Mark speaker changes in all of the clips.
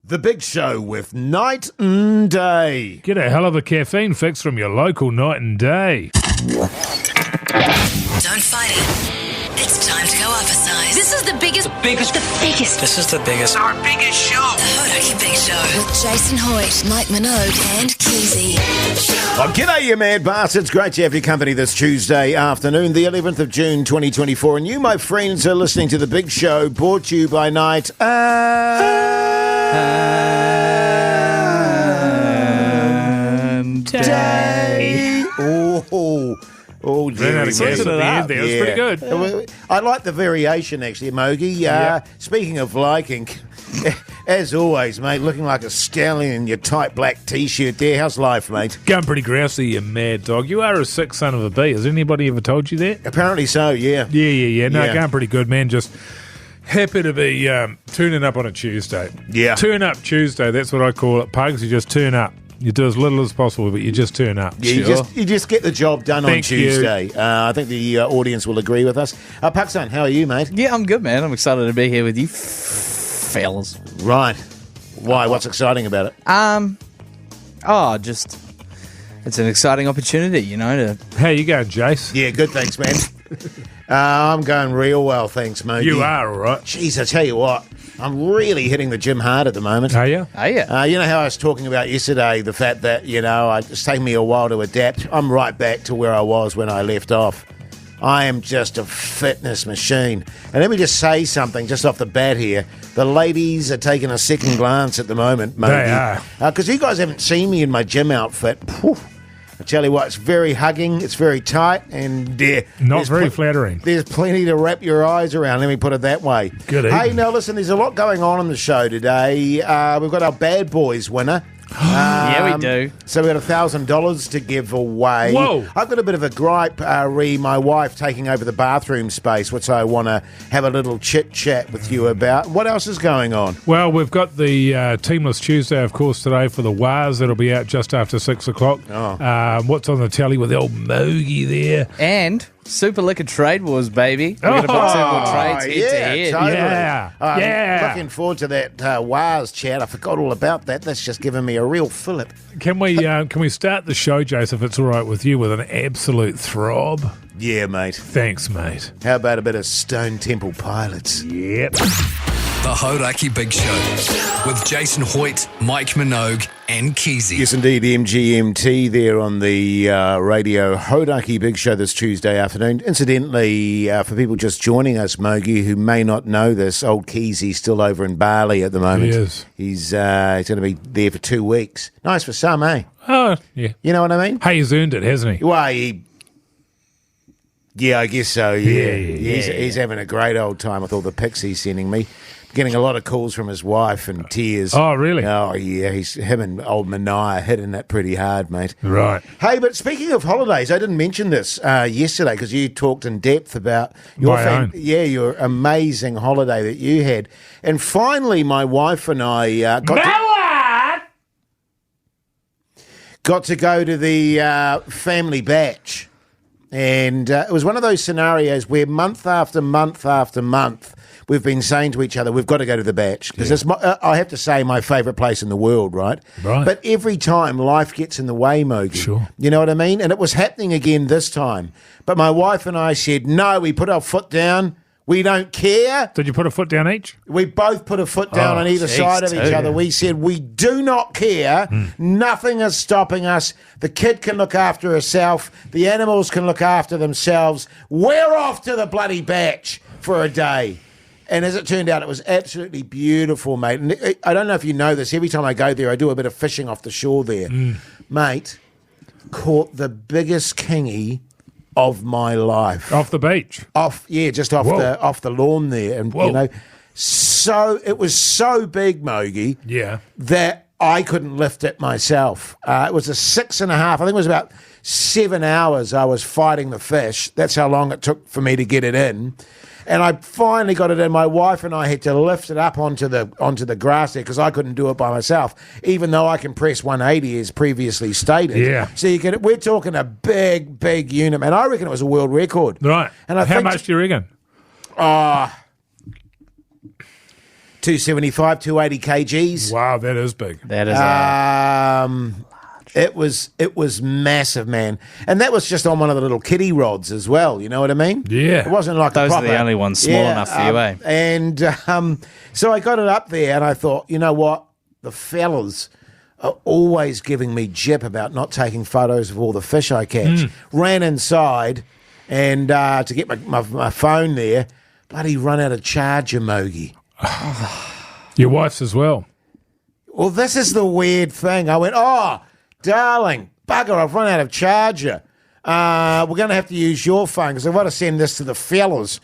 Speaker 1: The Big Show with Night and Day.
Speaker 2: Get a hell of a caffeine fix from your local Night and Day.
Speaker 3: Don't fight it. It's time to go up a size.
Speaker 4: This is the biggest.
Speaker 5: This is the biggest.
Speaker 6: Our biggest show.
Speaker 3: The Hodaki Big Show with Jason Hoyt, Mike Minogue, and Keezy.
Speaker 1: Oh, g'day, you mad bastards. Great to have your company this Tuesday afternoon, the 11th of June, 2024. And you, my friends, are listening to The Big Show, brought to you by Night and Day. Oh,
Speaker 2: Ran out of gas at the end there. It was pretty good.
Speaker 1: I like the variation, actually, Mogi. Speaking of liking, as always, mate, looking like a stallion in your tight black T-shirt there. How's life, mate?
Speaker 2: Going pretty grousey, you mad dog. You are a sick son of a bee. Has anybody ever told you that?
Speaker 1: Apparently so, yeah.
Speaker 2: Yeah. No,
Speaker 1: Yeah.
Speaker 2: going pretty good, man. Just happy to be tuning up on a Tuesday.
Speaker 1: Yeah.
Speaker 2: Turn up Tuesday, that's what I call it, Pugs. You just turn up. You do as little as possible, but you just turn up.
Speaker 1: Yeah, you just get the job done on
Speaker 2: Thank you.
Speaker 1: Tuesday. I think the audience will agree with us. Pakistan, how are you, mate?
Speaker 5: Yeah, I'm good, man. I'm excited to be here with you, fellas.
Speaker 1: Right. Why? What's exciting about it?
Speaker 5: Just it's an exciting opportunity, you know. To
Speaker 2: How you going, Jace?
Speaker 1: Yeah, good, thanks, man. I'm going real well, thanks, mate.
Speaker 2: You are, all right.
Speaker 1: Jeez, I tell you what, I'm really hitting the gym hard at the moment.
Speaker 2: Are you?
Speaker 5: oh yeah,
Speaker 1: You know how I was talking about yesterday, the fact that, it's taken me a while to adapt. I'm right back to where I was when I left off. I am just a fitness machine. And let me just say something just off the bat here. The ladies are taking a second glance at the moment, mate.
Speaker 2: They are.
Speaker 1: Because you guys haven't seen me in my gym outfit. Whew. I tell you what, it's very hugging, it's very tight, and
Speaker 2: Not very flattering.
Speaker 1: There's plenty to wrap your eyes around, let me put it that way.
Speaker 2: Good
Speaker 1: Hey,
Speaker 2: evening.
Speaker 1: now listen, there's a lot going on in the show today. We've got our Bad Boys winner.
Speaker 5: yeah, we do.
Speaker 1: So we've got $1,000 to give away.
Speaker 2: Whoa.
Speaker 1: I've got a bit of a gripe, my wife taking over the bathroom space, which I want to have a little chit-chat with you about. What else is going on?
Speaker 2: Well, we've got the Teamless Tuesday, of course, today for the Wars. That'll be out just after 6 o'clock.
Speaker 1: Oh.
Speaker 2: What's on the telly with the old Mogi there?
Speaker 5: And Super Liquor Trade Wars, baby. We're gonna put several trades head to head.
Speaker 1: Totally.
Speaker 2: Yeah, yeah.
Speaker 1: Looking forward to that WARS chat. I forgot all about that. That's just given me a real fillip.
Speaker 2: Can we start the show, Jace, if it's all right with you, with an absolute throb?
Speaker 1: Yeah, mate.
Speaker 2: Thanks, mate.
Speaker 1: How about a bit of Stone Temple Pilots?
Speaker 2: Yep.
Speaker 6: The Hodaki Big Show with Jason Hoyt, Mike Minogue, and Keezy.
Speaker 1: Yes, indeed, MGMT there on the radio Hodaki Big Show this Tuesday afternoon. Incidentally, for people just joining us, Mogi, who may not know this, old Keezy's still over in Bali at the moment.
Speaker 2: He is.
Speaker 1: He's going to be there for 2 weeks. Nice for some, eh?
Speaker 2: Oh, yeah.
Speaker 1: You know what I mean?
Speaker 2: Hey, he's earned it, hasn't he?
Speaker 1: Well, yeah, I guess so, yeah.
Speaker 2: Yeah.
Speaker 1: He's having a great old time with all the pics he's sending me. Getting a lot of calls from his wife and tears.
Speaker 2: Oh, really?
Speaker 1: Oh, yeah. Him and old Mania hitting that pretty hard, mate.
Speaker 2: Right.
Speaker 1: Hey, but speaking of holidays, I didn't mention this yesterday because you talked in depth about your
Speaker 2: My own.
Speaker 1: your amazing holiday that you had. And finally, my wife and I got to go to the family batch. And it was one of those scenarios where month after month after month, we've been saying to each other, we've got to go to the batch. Because it's, I have to say, my favourite place in the world, right?
Speaker 2: Right.
Speaker 1: But every time life gets in the way, Mogi.
Speaker 2: Sure.
Speaker 1: You know what I mean? And it was happening again this time. But my wife and I said, no, we put our foot down. We don't care.
Speaker 2: Did you put a foot down each?
Speaker 1: We both put a foot down
Speaker 2: Oh,
Speaker 1: on either
Speaker 5: geez,
Speaker 1: side of each
Speaker 5: too.
Speaker 1: other. We said, we do not care. Nothing is stopping us. The kid can look after herself. The animals can look after themselves. We're off to the bloody batch for a day. And as it turned out, it was absolutely beautiful, mate. And I don't know if you know this. Every time I go there, I do a bit of fishing off the shore there. Mate, caught the biggest kingy of my life.
Speaker 2: Off the beach.
Speaker 1: Just off
Speaker 2: Whoa.
Speaker 1: the lawn there. And,
Speaker 2: Whoa.
Speaker 1: so it was so big, Mogi,
Speaker 2: Yeah.
Speaker 1: that I couldn't lift it myself. It was a 6.5, I think it was about 7 hours I was fighting the fish. That's how long it took for me to get it in. And I finally got it in. My wife and I had to lift it up onto the grass there because I couldn't do it by myself, even though I can press 180 as previously stated.
Speaker 2: Yeah.
Speaker 1: So we're talking a big, big unit, man. I reckon it was a world record.
Speaker 2: Right.
Speaker 1: And I
Speaker 2: How
Speaker 1: think
Speaker 2: much do you reckon?
Speaker 1: 275, 280 kgs.
Speaker 2: Wow, that is big.
Speaker 5: That is
Speaker 1: It was massive, man, and that was just on one of the little kiddie rods as well. You know what I mean?
Speaker 2: Yeah.
Speaker 1: It wasn't like
Speaker 5: Those
Speaker 1: a
Speaker 5: are
Speaker 1: proper,
Speaker 5: the only ones small enough for you, eh?
Speaker 1: And so I got it up there, and I thought, you know what, the fellas are always giving me jip about not taking photos of all the fish I catch. Ran inside and to get my phone there, bloody run out of charger, Mogi.
Speaker 2: Your wife's as well.
Speaker 1: Well, this is the weird thing. I went, oh, darling, bugger, I've run out of charger. We're going to have to use your phone because I want to send this to the fellas.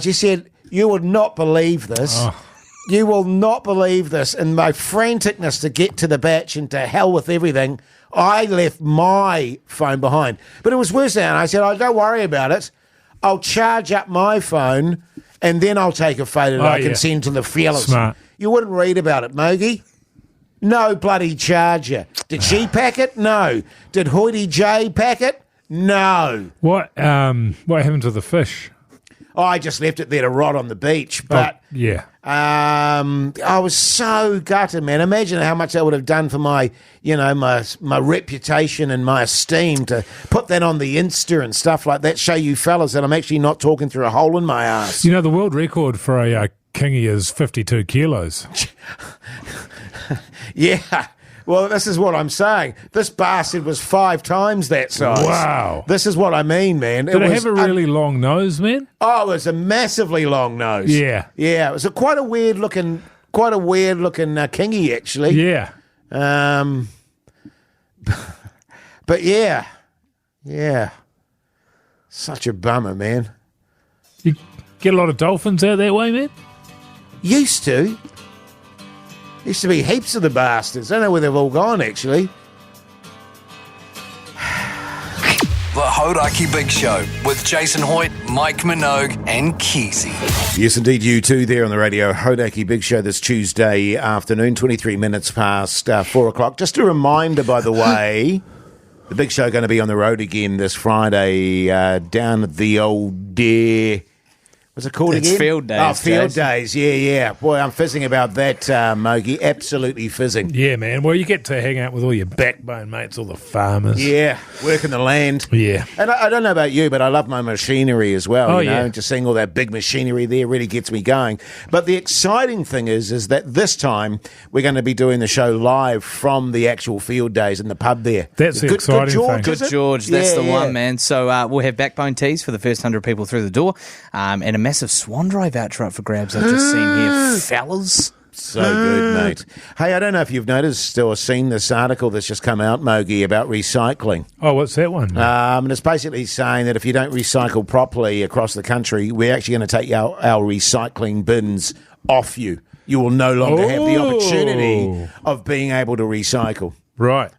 Speaker 1: She said, you would not believe this.
Speaker 2: Oh.
Speaker 1: You will not believe this. In my franticness to get to the batch and to hell with everything, I left my phone behind. But it was worse than that. I said, oh, don't worry about it. I'll charge up my phone and then I'll take a photo that I can send to the fellas.
Speaker 2: Smart.
Speaker 1: You wouldn't read about it, Mogi. No bloody charger. Did she pack it? No. Did Hoity J pack it? No.
Speaker 2: What happened to the fish?
Speaker 1: Oh, I just left it there to rot on the beach. But
Speaker 2: yeah.
Speaker 1: I was so gutted, man. Imagine how much that would have done for my, my reputation and my esteem to put that on the Insta and stuff like that. Show you fellas that I'm actually not talking through a hole in my ass.
Speaker 2: You know, the world record for a kingy is 52 kilos.
Speaker 1: Yeah. Well, this is what I'm saying. This bastard was 5 times that size.
Speaker 2: Wow.
Speaker 1: This is what I mean, man.
Speaker 2: Did it have a really long nose, man?
Speaker 1: Oh, it was a massively long nose.
Speaker 2: Yeah.
Speaker 1: Yeah, it was quite a weird looking kingy, actually.
Speaker 2: Yeah.
Speaker 1: But yeah. Such a bummer, man.
Speaker 2: You get a lot of dolphins out that way, man?
Speaker 1: Used to be heaps of the bastards. I don't know where they've all gone, actually.
Speaker 6: The Hodaki Big Show with Jason Hoyt, Mike Minogue, and Keezy.
Speaker 1: Yes, indeed, you too there on the radio. Hodaki Big Show this Tuesday afternoon, 23 minutes past 4 o'clock. Just a reminder, by the way, the Big Show going to be on the road again this Friday down at the old Dare. What's it called
Speaker 5: It's
Speaker 1: again?
Speaker 5: Field Days,
Speaker 1: Oh, Field
Speaker 5: Jason.
Speaker 1: Days, yeah. Boy, I'm fizzing about that, Mogi. Absolutely fizzing.
Speaker 2: Yeah, man. Well, you get to hang out with all your backbone mates, all the farmers.
Speaker 1: Yeah, working the land.
Speaker 2: Yeah.
Speaker 1: And I don't know about you, but I love my machinery as well.
Speaker 2: Oh,
Speaker 1: you know,
Speaker 2: yeah.
Speaker 1: just seeing all that big machinery there really gets me going. But the exciting thing is that this time we're going to be doing the show live from the actual Field Days in the pub there.
Speaker 2: That's the exciting
Speaker 1: George,
Speaker 2: thing.
Speaker 1: is
Speaker 5: Good
Speaker 1: it?
Speaker 5: George, that's
Speaker 1: Yeah,
Speaker 5: the
Speaker 1: yeah.
Speaker 5: one, man. So we'll have backbone teas for the first 100 people through the door, and a massive Swan Dry voucher up for grabs. I've just seen here, fellas.
Speaker 1: So good, mate. Hey, I don't know if you've noticed or seen this article that's just come out, Mogi, about recycling.
Speaker 2: Oh, what's that one?
Speaker 1: And it's basically saying that if you don't recycle properly across the country, we're actually going to take our recycling bins off you. You will no longer have the opportunity of being able to recycle.
Speaker 2: Right.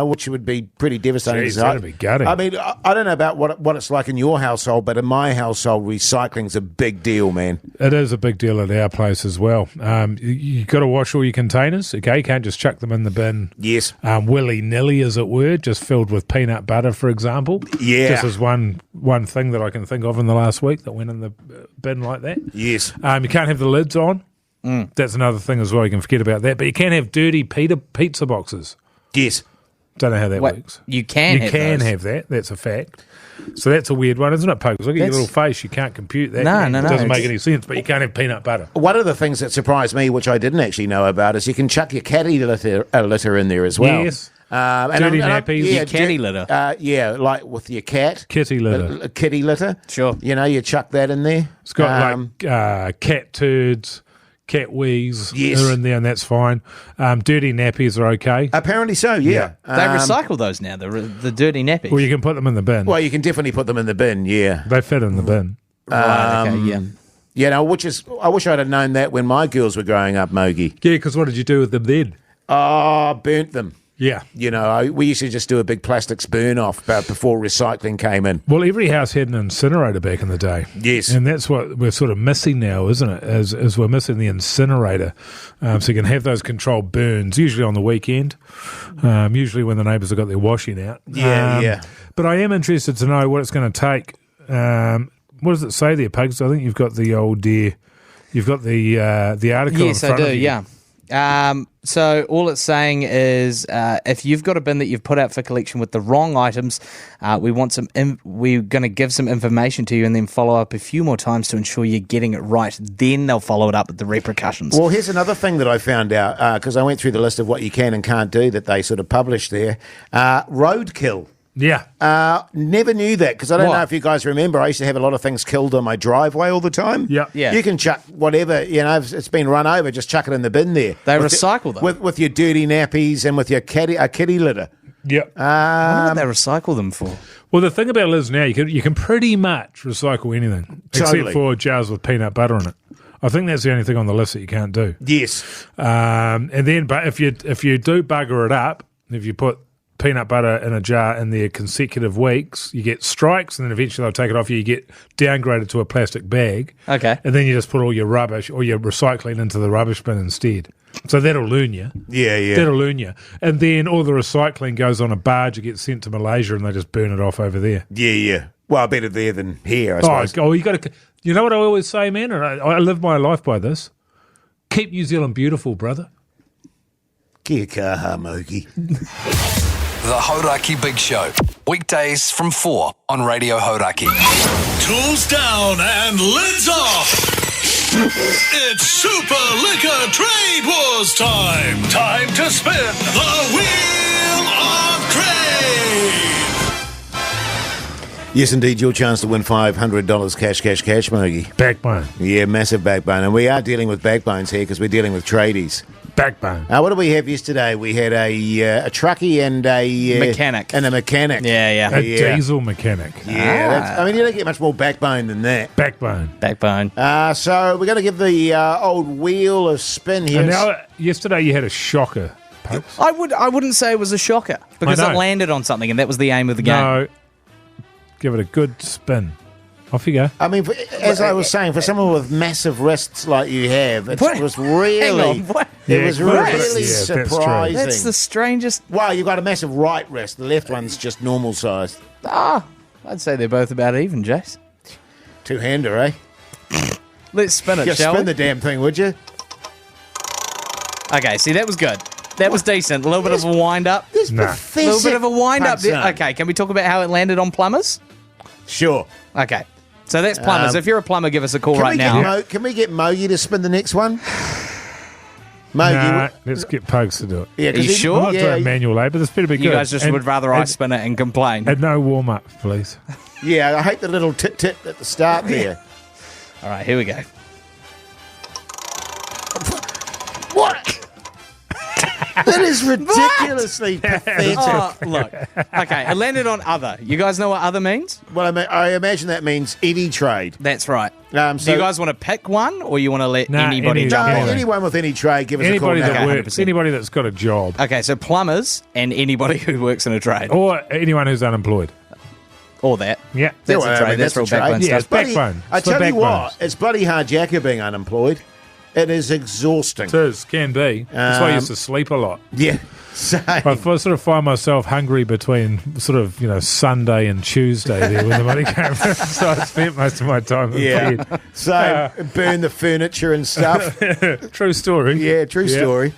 Speaker 1: Which would be pretty devastating.
Speaker 2: Jeez, that'd be gutting.
Speaker 1: I mean, I don't know about what it's like in your household, but in my household, recycling's a big deal, man.
Speaker 2: It is a big deal at our place as well. You've got to wash all your containers, okay? You can't just chuck them in the bin
Speaker 1: Yes.
Speaker 2: willy-nilly, as it were, just filled with peanut butter, for example.
Speaker 1: Yeah.
Speaker 2: Just as one thing that I can think of in the last week that went in the bin like that.
Speaker 1: Yes.
Speaker 2: You can't have the lids on. That's another thing as well. You can forget about that. But you can have dirty pizza boxes.
Speaker 1: Yes.
Speaker 2: Don't know how that
Speaker 5: Wait,
Speaker 2: works.
Speaker 5: you can have those?
Speaker 2: have that. That's a fact. So that's a weird one, isn't it, Pokes? Look at your
Speaker 5: That's-
Speaker 2: little face. You can't compute that.
Speaker 5: No,
Speaker 2: It
Speaker 5: no, no,
Speaker 2: doesn't make
Speaker 5: it's-
Speaker 2: any sense. But you can't have peanut butter.
Speaker 1: One of the things that surprised me, which I didn't actually know about, is you can chuck your catty litter in there as well.
Speaker 2: Yes.
Speaker 1: nappies.
Speaker 2: Dirty nappies.
Speaker 5: Your catty litter.
Speaker 1: Like with your cat.
Speaker 2: Kitty litter.
Speaker 1: Kitty litter.
Speaker 5: Sure.
Speaker 1: You chuck that in there.
Speaker 2: It's got cat turds, cat wheeze
Speaker 1: Yes.
Speaker 2: are in there, and that's fine. Dirty nappies are okay.
Speaker 1: Apparently so, yeah.
Speaker 5: They recycle those now, the dirty nappies.
Speaker 2: Well, you can put them in the bin.
Speaker 1: Well, you can definitely put them in the bin, yeah.
Speaker 2: They fit in the bin.
Speaker 5: Right, okay, yeah.
Speaker 1: I wish I'd have known that when my girls were growing up, Mogi.
Speaker 2: Yeah, because what did you do with them then?
Speaker 1: Oh, burnt them.
Speaker 2: Yeah.
Speaker 1: We used to just do a big plastics burn off before recycling came in.
Speaker 2: Well, every house had an incinerator back in the day.
Speaker 1: Yes.
Speaker 2: And that's what we're sort of missing now, isn't it? Is we're missing the incinerator. So you can have those controlled burns, usually on the weekend, usually when the neighbours have got their washing out.
Speaker 1: Yeah.
Speaker 2: But I am interested to know what it's going to take. What does it say there, Pugs? I think you've got the old You've got the article.
Speaker 5: Yes,
Speaker 2: in front
Speaker 5: I do.
Speaker 2: of you.
Speaker 5: Yeah. So all it's saying is if you've got a bin that you've put out for collection with the wrong items, we're going to give some information to you and then follow up a few more times to ensure you're getting it right. Then they'll follow it up with the repercussions.
Speaker 1: Well, here's another thing that I found out because I went through the list of what you can and can't do that they sort of published there. Roadkill.
Speaker 2: Yeah.
Speaker 1: Never knew that because I don't
Speaker 5: What?
Speaker 1: know if you guys remember. I used to have a lot of things killed on my driveway all the time.
Speaker 2: Yeah.
Speaker 5: Yeah.
Speaker 1: You can chuck whatever, if it's been run over, just chuck it in the bin there.
Speaker 5: They
Speaker 1: With
Speaker 5: recycle them.
Speaker 1: with your dirty nappies and with your kitty litter.
Speaker 2: Yeah.
Speaker 5: What did they recycle them for?
Speaker 2: Well, the thing about it is now you can pretty much recycle anything
Speaker 1: Totally.
Speaker 2: except for jars with peanut butter in it. I think that's the only thing on the list that you can't do.
Speaker 1: Yes.
Speaker 2: And then, but if you do bugger it up, if you put peanut butter in a jar in their consecutive weeks, you get strikes, and then eventually they'll take it off you. You get downgraded to a plastic bag.
Speaker 5: Okay.
Speaker 2: And then you just put all your rubbish or your recycling into the rubbish bin instead. So that'll learn you.
Speaker 1: Yeah.
Speaker 2: That'll learn you. And then all the recycling goes on a barge, it gets sent to Malaysia, and they just burn it off over there.
Speaker 1: Yeah. Well, better there than here, I suppose.
Speaker 2: You got to. You know what I always say, man, and I live my life by this. Keep New Zealand beautiful, brother.
Speaker 1: Kia kaha, Mogi.
Speaker 6: The Hauraki Big Show. Weekdays from 4 on Radio Hauraki.
Speaker 4: Tools down and lids off. It's Super Liquor Trade Wars time. Time to spin the Wheel of Trade.
Speaker 1: Yes, indeed, your chance to win $500 cash, Mogi.
Speaker 2: Backbone.
Speaker 1: Yeah, massive backbone. And we are dealing with backbones here because we're dealing with tradies.
Speaker 2: Backbone.
Speaker 1: What did we have yesterday? We had a truckie and a...
Speaker 5: Mechanic.
Speaker 1: And a mechanic.
Speaker 5: Yeah.
Speaker 2: A
Speaker 1: Yeah.
Speaker 2: diesel mechanic.
Speaker 1: Yeah, you don't get much more backbone than that.
Speaker 2: Backbone.
Speaker 5: Backbone.
Speaker 1: So we're going to give the old wheel a spin here.
Speaker 2: And now, yesterday you had a shocker, Pokes.
Speaker 5: I wouldn't say it was a shocker because
Speaker 2: I
Speaker 5: it
Speaker 2: know.
Speaker 5: landed on something and that was the aim of the game.
Speaker 2: No. Give it a good spin. Off you go.
Speaker 1: I mean, as I was saying, for someone with massive wrists like you have, it
Speaker 5: What?
Speaker 1: was really...
Speaker 5: Hang on, what?
Speaker 1: It
Speaker 2: Yeah,
Speaker 1: was
Speaker 2: right.
Speaker 1: really
Speaker 2: Yeah, that's true.
Speaker 1: surprising.
Speaker 5: That's the strangest.
Speaker 1: Well, you've got a massive right wrist. The left one's just normal size.
Speaker 5: I'd say they're both about even, Jace.
Speaker 1: Two-hander, eh?
Speaker 5: Let's spin it,
Speaker 1: Just
Speaker 5: shall
Speaker 1: spin
Speaker 5: we?
Speaker 1: the damn thing, would you?
Speaker 5: Okay, see, that was good. That was decent. A little bit of a wind-up.
Speaker 1: This
Speaker 2: Nah.
Speaker 5: A little bit of a wind-up.
Speaker 1: Hudson.
Speaker 5: There. Okay, can we talk about how it landed on plumbers?
Speaker 1: Sure.
Speaker 5: Okay. So that's plumbers. If you're a plumber, give us a call
Speaker 1: Can
Speaker 5: right
Speaker 1: we
Speaker 5: now.
Speaker 1: Can we get Mogi to spin the next one? Mogi.
Speaker 2: Nah, let's get Pokes to do it.
Speaker 1: Yeah, 'cause
Speaker 5: Are you
Speaker 1: he-
Speaker 5: sure?
Speaker 2: I'm not
Speaker 1: Yeah,
Speaker 2: doing manual labour. This better be good.
Speaker 5: You guys just
Speaker 2: And-
Speaker 5: would rather I spin it and complain.
Speaker 2: And no warm-up, please.
Speaker 1: yeah, I hate the little tit-tit at the start there.
Speaker 5: All right, here we go.
Speaker 1: What? That is ridiculously pathetic.
Speaker 5: Oh, look. Okay, it landed on other. You guys know what other means?
Speaker 1: Well, I imagine that means any trade.
Speaker 5: That's right.
Speaker 1: So
Speaker 5: Do you guys want to pick one, or you want to let
Speaker 2: Nah,
Speaker 5: anybody
Speaker 2: any-
Speaker 5: jump
Speaker 1: No,
Speaker 5: on?
Speaker 1: anyone with any trade, give us
Speaker 2: Anybody
Speaker 1: a call
Speaker 2: that
Speaker 1: now.
Speaker 2: works,
Speaker 5: 100%.
Speaker 2: anybody that's got a job,
Speaker 5: Okay, so plumbers and anybody who works in a trade.
Speaker 2: or anyone who's unemployed.
Speaker 5: Or that.
Speaker 2: Yeah.
Speaker 5: That's
Speaker 1: Yeah,
Speaker 5: a
Speaker 1: well,
Speaker 5: trade.
Speaker 1: I mean,
Speaker 5: That's
Speaker 1: a
Speaker 5: real
Speaker 1: trade.
Speaker 5: backbone
Speaker 2: Yeah,
Speaker 5: stuff.
Speaker 2: it's backbone.
Speaker 1: I
Speaker 2: It's the
Speaker 1: tell you what,
Speaker 2: backbones.
Speaker 1: it's bloody hard jacker being unemployed. It is exhausting.
Speaker 2: It is, can be. That's why I used to sleep a lot.
Speaker 1: Yeah. Same.
Speaker 2: I sort of find myself hungry between sort of, Sunday and Tuesday there when the money came. So I spent most of my time in
Speaker 1: Yeah.
Speaker 2: bed.
Speaker 1: So burn the furniture and stuff.
Speaker 2: True story.
Speaker 1: Yeah, true story.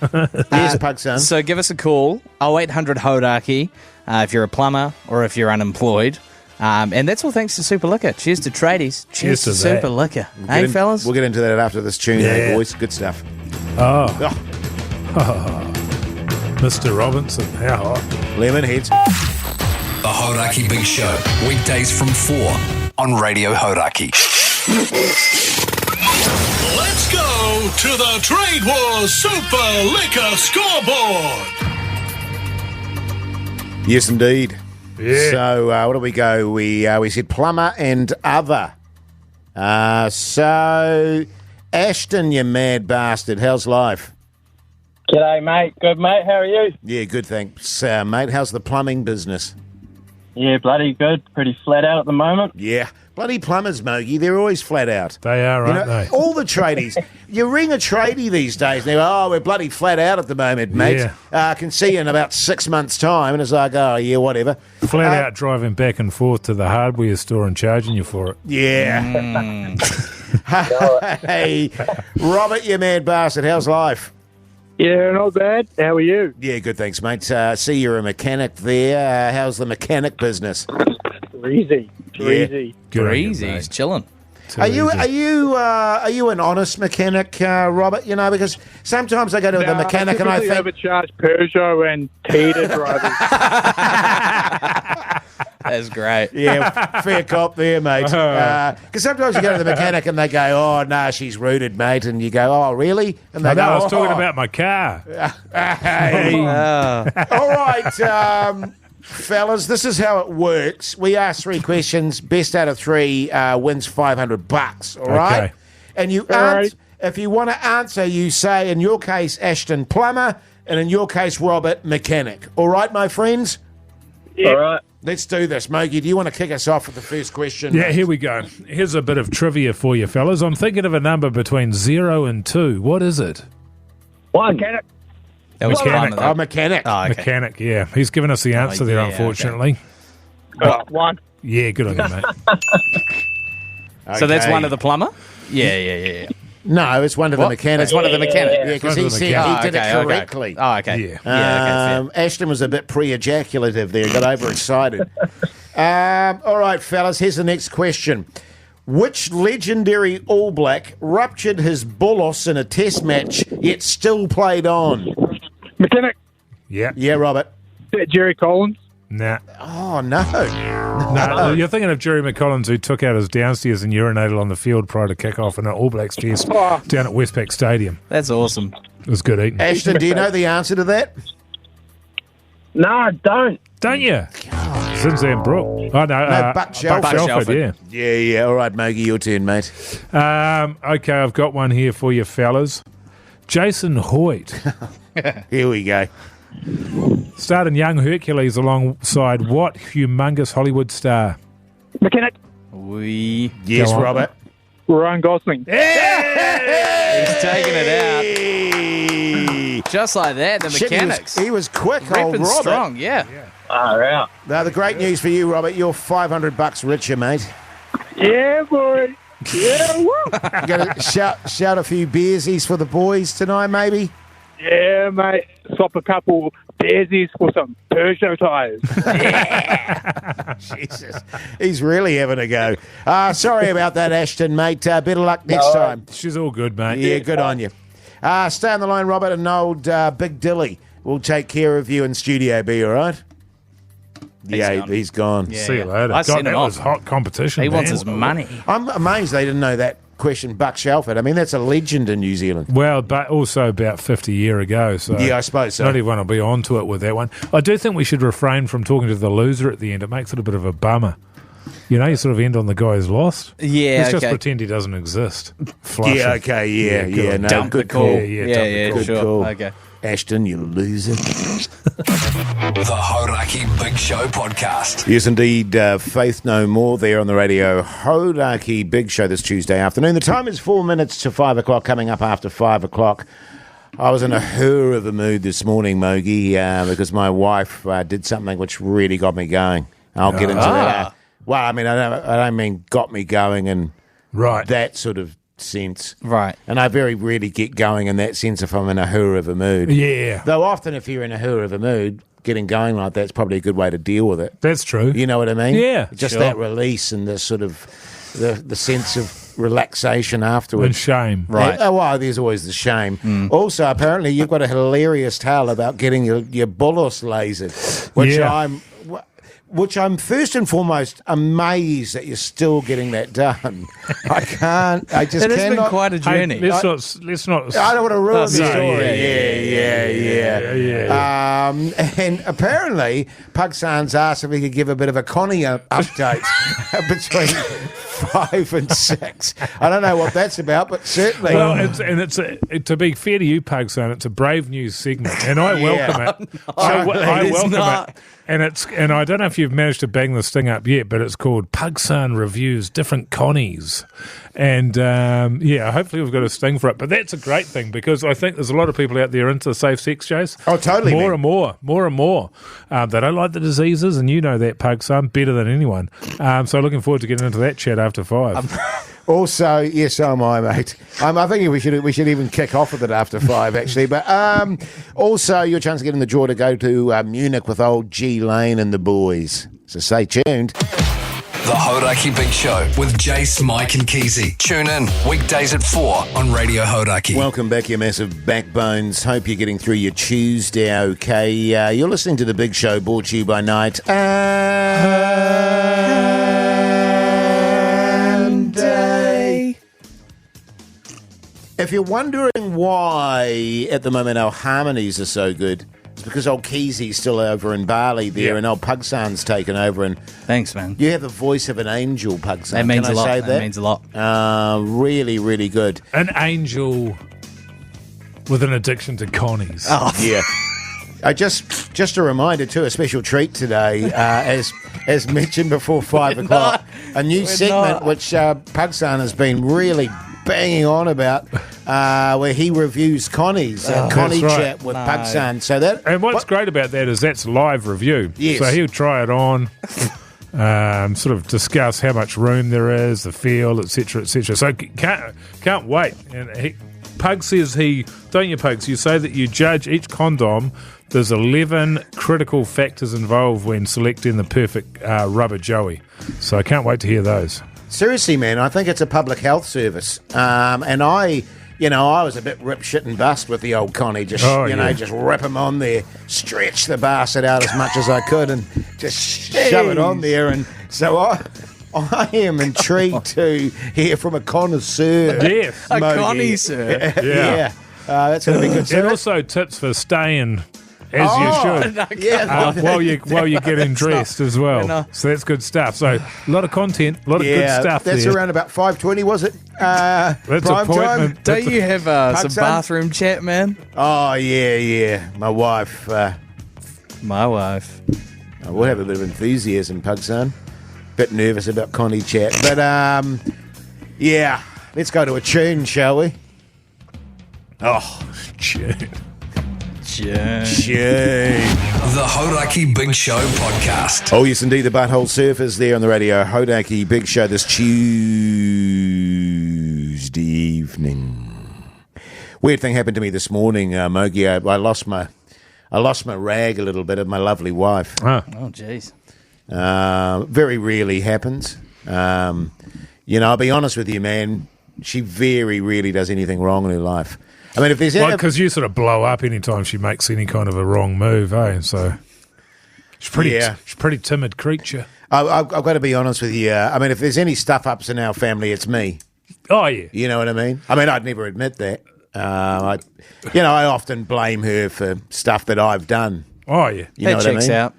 Speaker 1: Yes, Pug Son.
Speaker 5: So give us a call, 0800 Hodaki, if you're a plumber or if you're unemployed. And that's all thanks to Super Liquor. Cheers to tradies. Cheers to
Speaker 2: to that.
Speaker 5: Super Liquor. Hey, fellas?
Speaker 1: We'll get into that after this tune,
Speaker 2: Yeah.
Speaker 1: boys. Good stuff.
Speaker 2: Oh, Mr. Robinson, how hot.
Speaker 1: Lemon heads.
Speaker 6: The Hauraki Big Show. Weekdays from 4 on Radio Hauraki.
Speaker 4: Let's go to the Trade Wars Super Liquor Scoreboard.
Speaker 1: Yes, indeed.
Speaker 2: Yeah.
Speaker 1: So, what do we go? We said plumber and other. So, Ashton, you mad bastard. How's life?
Speaker 7: G'day, mate. Good, mate. How are you?
Speaker 1: Yeah, good, thanks, mate. How's the plumbing business?
Speaker 7: Yeah, bloody good. Pretty flat out at the moment.
Speaker 1: Yeah. Bloody plumbers, Mogi. They're always flat out.
Speaker 2: They are,
Speaker 1: You
Speaker 2: aren't
Speaker 1: know,
Speaker 2: they?
Speaker 1: all the tradies. You ring a tradie these days, and they go, oh, we're bloody flat out at the moment, mate.
Speaker 2: Yeah.
Speaker 1: I can see you in about 6 months' time. And it's like, oh, yeah, whatever.
Speaker 2: Flat out driving back and forth to the hardware store and charging you for it.
Speaker 1: Yeah. Hey, Robert, you mad bastard. How's life?
Speaker 8: Yeah, not bad. How are you?
Speaker 1: Yeah, good, thanks, mate. See, you're a mechanic there. How's the mechanic business?
Speaker 8: Easy.
Speaker 1: Yeah.
Speaker 2: Good on you,
Speaker 5: Easy,
Speaker 2: mate.
Speaker 5: he's chilling.
Speaker 2: Too
Speaker 1: Are you
Speaker 2: easy.
Speaker 1: an honest mechanic, Robert? You know, because sometimes I go to the mechanic and I think
Speaker 8: overcharged Peugeot and Tita drivers.
Speaker 5: That's great.
Speaker 1: yeah, fair cop there, mate. Because sometimes you go to the mechanic and they go, "Oh, nah, she's rooted, mate," and you go, "Oh, really?" And they
Speaker 2: I know,
Speaker 1: go,
Speaker 2: I was talking
Speaker 1: "Oh."
Speaker 2: about my car.
Speaker 1: Hey. All right, fellas, this is how it works. We ask 3 questions. Best out of 3 wins $500. All right,
Speaker 2: Okay.
Speaker 1: and you
Speaker 8: right.
Speaker 1: if you want to answer, you say in your case Ashton Plumber, and in your case Robert Mechanic. All right, my friends.
Speaker 7: All right.
Speaker 1: Let's do this. Mogi, do you want to kick us off with the first question?
Speaker 2: Yeah, here we go. Here's a bit of trivia for you, fellas. I'm thinking of a number between 0 and 2. What is it?
Speaker 7: 1.
Speaker 5: That was
Speaker 2: Mechanic.
Speaker 5: fun.
Speaker 1: Oh, Mechanic.
Speaker 5: Oh, okay.
Speaker 2: Mechanic, yeah. He's given us the answer there,
Speaker 5: yeah,
Speaker 2: unfortunately.
Speaker 8: 1.
Speaker 2: Yeah, good on you, mate.
Speaker 5: So that's
Speaker 1: Okay.
Speaker 5: one of the plumber? Yeah.
Speaker 1: No, it's one of the mechanics.
Speaker 5: That's one of the mechanic.
Speaker 1: Yeah, because
Speaker 2: One
Speaker 1: he
Speaker 2: of the
Speaker 1: said
Speaker 2: mechanics.
Speaker 1: he did it correctly.
Speaker 5: Oh, okay.
Speaker 2: Yeah.
Speaker 5: Okay,
Speaker 1: Ashton was a bit pre-ejaculative there, got overexcited. All right, fellas, here's the next question. Which legendary All Black ruptured his bullos in a test match, yet still played on?
Speaker 8: Mechanic.
Speaker 2: Yeah.
Speaker 1: Yeah, Robert.
Speaker 8: Jerry Collins.
Speaker 2: Nah.
Speaker 1: Oh, no.
Speaker 2: No, you're thinking of Jerry McCollins, who took out his downstairs and urinated on the field prior to kick-off in an All Blacks test down at Westpac Stadium.
Speaker 5: That's awesome.
Speaker 2: It was good eating.
Speaker 1: Ashton, do you know the answer to that?
Speaker 7: No, I don't.
Speaker 2: Don't you? Zinzan Brook. Oh, no.
Speaker 1: Buck Shelford.
Speaker 2: Shelford, yeah.
Speaker 1: Yeah. All right, Mogi, your turn, mate.
Speaker 2: Okay, I've got one here for you, fellas. Jason Hoyt
Speaker 1: Here we go.
Speaker 2: starred in Young Hercules alongside what humongous Hollywood star?
Speaker 8: Mechanic.
Speaker 1: Yes,
Speaker 2: Go on.
Speaker 1: Robert.
Speaker 8: Ryan Gosling.
Speaker 5: He's taking it out. Just like that, the
Speaker 1: Shit,
Speaker 5: mechanics.
Speaker 1: He was quick, old
Speaker 5: Ripping
Speaker 1: Robert.
Speaker 5: strong, yeah.
Speaker 7: Far out.
Speaker 1: Now, the great news for you, Robert, you're $500 richer, mate.
Speaker 8: Yeah, boy. Yeah, woo.
Speaker 1: You got to shout a few beersies for the boys tonight, maybe?
Speaker 8: Yeah, mate. Swap a couple daisies for some Peugeot tyres.
Speaker 1: Jesus. He's really having a go. Sorry about that, Ashton, mate. Better luck next time.
Speaker 2: She's all good, mate.
Speaker 1: Yeah, good on you. Stay on the line, Robert, and old Big Dilly will take care of you in Studio B, all right? Yeah,
Speaker 5: gone.
Speaker 1: he's gone.
Speaker 5: Yeah.
Speaker 2: See you later.
Speaker 5: I sent
Speaker 2: God,
Speaker 5: him
Speaker 2: that
Speaker 5: off.
Speaker 2: was hot competition,
Speaker 5: He
Speaker 2: man.
Speaker 5: wants his money.
Speaker 1: I'm amazed they didn't know that question, Buck Shelford. I mean, that's a legend in New Zealand.
Speaker 2: Well, but also about 50 years ago. So
Speaker 1: Yeah, I suppose so.
Speaker 2: Not everyone will be onto it with that one. I do think we should refrain from talking to the loser at the end. It makes it a bit of a bummer. You know, you sort of end on the guy who's lost.
Speaker 5: Yeah,
Speaker 2: Let's just
Speaker 5: okay.
Speaker 2: pretend he doesn't exist. Flush
Speaker 1: Yeah,
Speaker 2: him.
Speaker 1: okay, yeah,
Speaker 2: good
Speaker 1: no,
Speaker 2: on you.
Speaker 1: good call.
Speaker 2: Yeah, dump the call.
Speaker 5: sure.
Speaker 1: call.
Speaker 5: Okay.
Speaker 1: Ashton, you loser.
Speaker 6: The Hodaki Big Show podcast.
Speaker 1: Yes, indeed. Faith No More there on the radio. Hodaki Big Show this Tuesday afternoon. The time is 4 minutes to 5 o'clock, coming up after 5 o'clock. I was in a hurr of a mood this morning, Mogi, because my wife did something which really got me going. I'll get into that. Well, I mean, I don't mean got me going in
Speaker 2: Right.
Speaker 1: that sort of sense.
Speaker 5: Right.
Speaker 1: And I very rarely get going in that sense if I'm in a hurr of a mood.
Speaker 2: Yeah,
Speaker 1: Though often if you're in a hurr of a mood, getting going like that's probably a good way to deal with it.
Speaker 2: that's true.
Speaker 1: You know what I mean?
Speaker 2: Yeah,
Speaker 1: Just
Speaker 2: sure.
Speaker 1: that release and the sort of the sense of relaxation
Speaker 2: And
Speaker 1: afterwards.
Speaker 2: shame.
Speaker 5: Right.
Speaker 1: Oh, well, there's always the shame. Also, apparently, you've got a hilarious tale about getting your bullos lasered,
Speaker 2: Yeah.
Speaker 1: which I'm first and foremost amazed that you're still getting that done. I can't. I just
Speaker 5: It has been
Speaker 1: cannot.
Speaker 5: quite a
Speaker 2: Hey,
Speaker 5: journey.
Speaker 2: let's not.
Speaker 1: I don't want to ruin
Speaker 5: Oh,
Speaker 1: the
Speaker 5: sorry.
Speaker 1: story. Yeah. And apparently, Pugsan's asked if he could give a bit of a Connie update between 5 and 6. I don't know what that's about, but certainly.
Speaker 2: Well, to be fair to you, Pugson, it's a brave news segment, and I welcome it. I
Speaker 5: it's
Speaker 2: welcome
Speaker 5: not.
Speaker 2: it, and I don't know if you've managed to bang this thing up yet, but it's called Pugson Reviews Different Connies, and hopefully we've got a sting for it. But that's a great thing because I think there's a lot of people out there into safe sex, Chase.
Speaker 1: Oh, totally,
Speaker 2: More
Speaker 1: man.
Speaker 2: and more. They don't like the diseases, and you know that, Pugson, better than anyone. So looking forward to getting into that chat after 5.
Speaker 1: Also, yes, so am I, mate. I think we should even kick off with it after 5, actually. But also, your chance to get in the draw to go to Munich with old G Lane and the boys. So stay tuned.
Speaker 6: The Hodaki Big Show with Jace, Mike and Keezy. Tune in weekdays at 4 on Radio Hodaki.
Speaker 1: Welcome back, you massive backbones. Hope you're getting through your Tuesday okay. You're listening to The Big Show, brought to you by Night and Day. If you're wondering why at the moment our harmonies are so good, it's because old Keezy's still over in Bali there, and old Pugsan's taken over. And
Speaker 5: Thanks, man.
Speaker 1: you have the voice of an angel, Pugsan.
Speaker 5: That means
Speaker 1: Can I
Speaker 5: a lot.
Speaker 1: say
Speaker 5: That means a lot.
Speaker 1: Really, really good.
Speaker 2: An angel with an addiction to Connies.
Speaker 5: Oh,
Speaker 1: Yeah. Just a reminder too, a special treat today, as mentioned before 5 o'clock, a new segment which Pugsan has been really banging on about, where he reviews Connie's Connie
Speaker 2: That's right.
Speaker 1: chat with Pugsan. So that
Speaker 2: And what's great about that is that's live review.
Speaker 1: Yes.
Speaker 2: So he'll try it on, sort of discuss how much room there is, the feel, etc., etc. So can't wait. And Pug says don't you, Pugs? You say that you judge each condom. There's 11 critical factors involved when selecting the perfect rubber joey. So I can't wait to hear those.
Speaker 1: seriously, man, I think it's a public health service, and I was a bit rip shit and bust with the old Connie. Just just rip him on there, stretch the bastard out as much as I could, and just shove it on there. And so I am intrigued to hear from a connoisseur.
Speaker 2: Yes.
Speaker 5: a
Speaker 1: Mogi.
Speaker 5: connoisseur.
Speaker 1: Yeah, that's going to be good.
Speaker 2: And also tips for staying as you should.
Speaker 1: Yeah,
Speaker 2: While you're getting dressed as well.
Speaker 5: No.
Speaker 2: So that's good stuff. So a lot of content, a lot of good stuff
Speaker 1: that's
Speaker 2: there.
Speaker 1: around about 5:20, was it?
Speaker 2: That's
Speaker 1: prime
Speaker 2: appointment.
Speaker 1: time?
Speaker 5: Don't you have some
Speaker 1: Pugsan?
Speaker 5: bathroom chat, man?
Speaker 1: Oh, yeah. My wife.
Speaker 5: My wife.
Speaker 1: I will have a bit of enthusiasm, Pugsan. Bit nervous about Connie chat. But, yeah. Let's go to a tune, shall we? Oh,
Speaker 2: Shit.
Speaker 1: tune.
Speaker 6: The Hodaki Big Show podcast.
Speaker 1: Oh, yes, indeed. The Butthole Surfers there on the radio. Hodaki Big Show this Tuesday evening. Weird thing happened to me this morning, Mogi. I lost my rag a little bit of my lovely wife.
Speaker 2: Ah.
Speaker 5: Oh, jeez.
Speaker 1: Very rarely happens. I'll be honest with you, man. She very rarely does anything wrong in her life. I mean, if there's
Speaker 2: Well, because you sort of blow up anytime she makes any kind of a wrong move, eh? So she's pretty timid creature.
Speaker 1: I've got to be honest with you. I mean, if there's any stuff ups in our family, it's me.
Speaker 2: Oh, yeah.
Speaker 1: You know what I mean? I mean, I'd never admit that. I often blame her for stuff that I've done.
Speaker 2: Oh, yeah.
Speaker 1: You know
Speaker 5: That
Speaker 1: what I
Speaker 5: checks
Speaker 1: mean?
Speaker 5: out.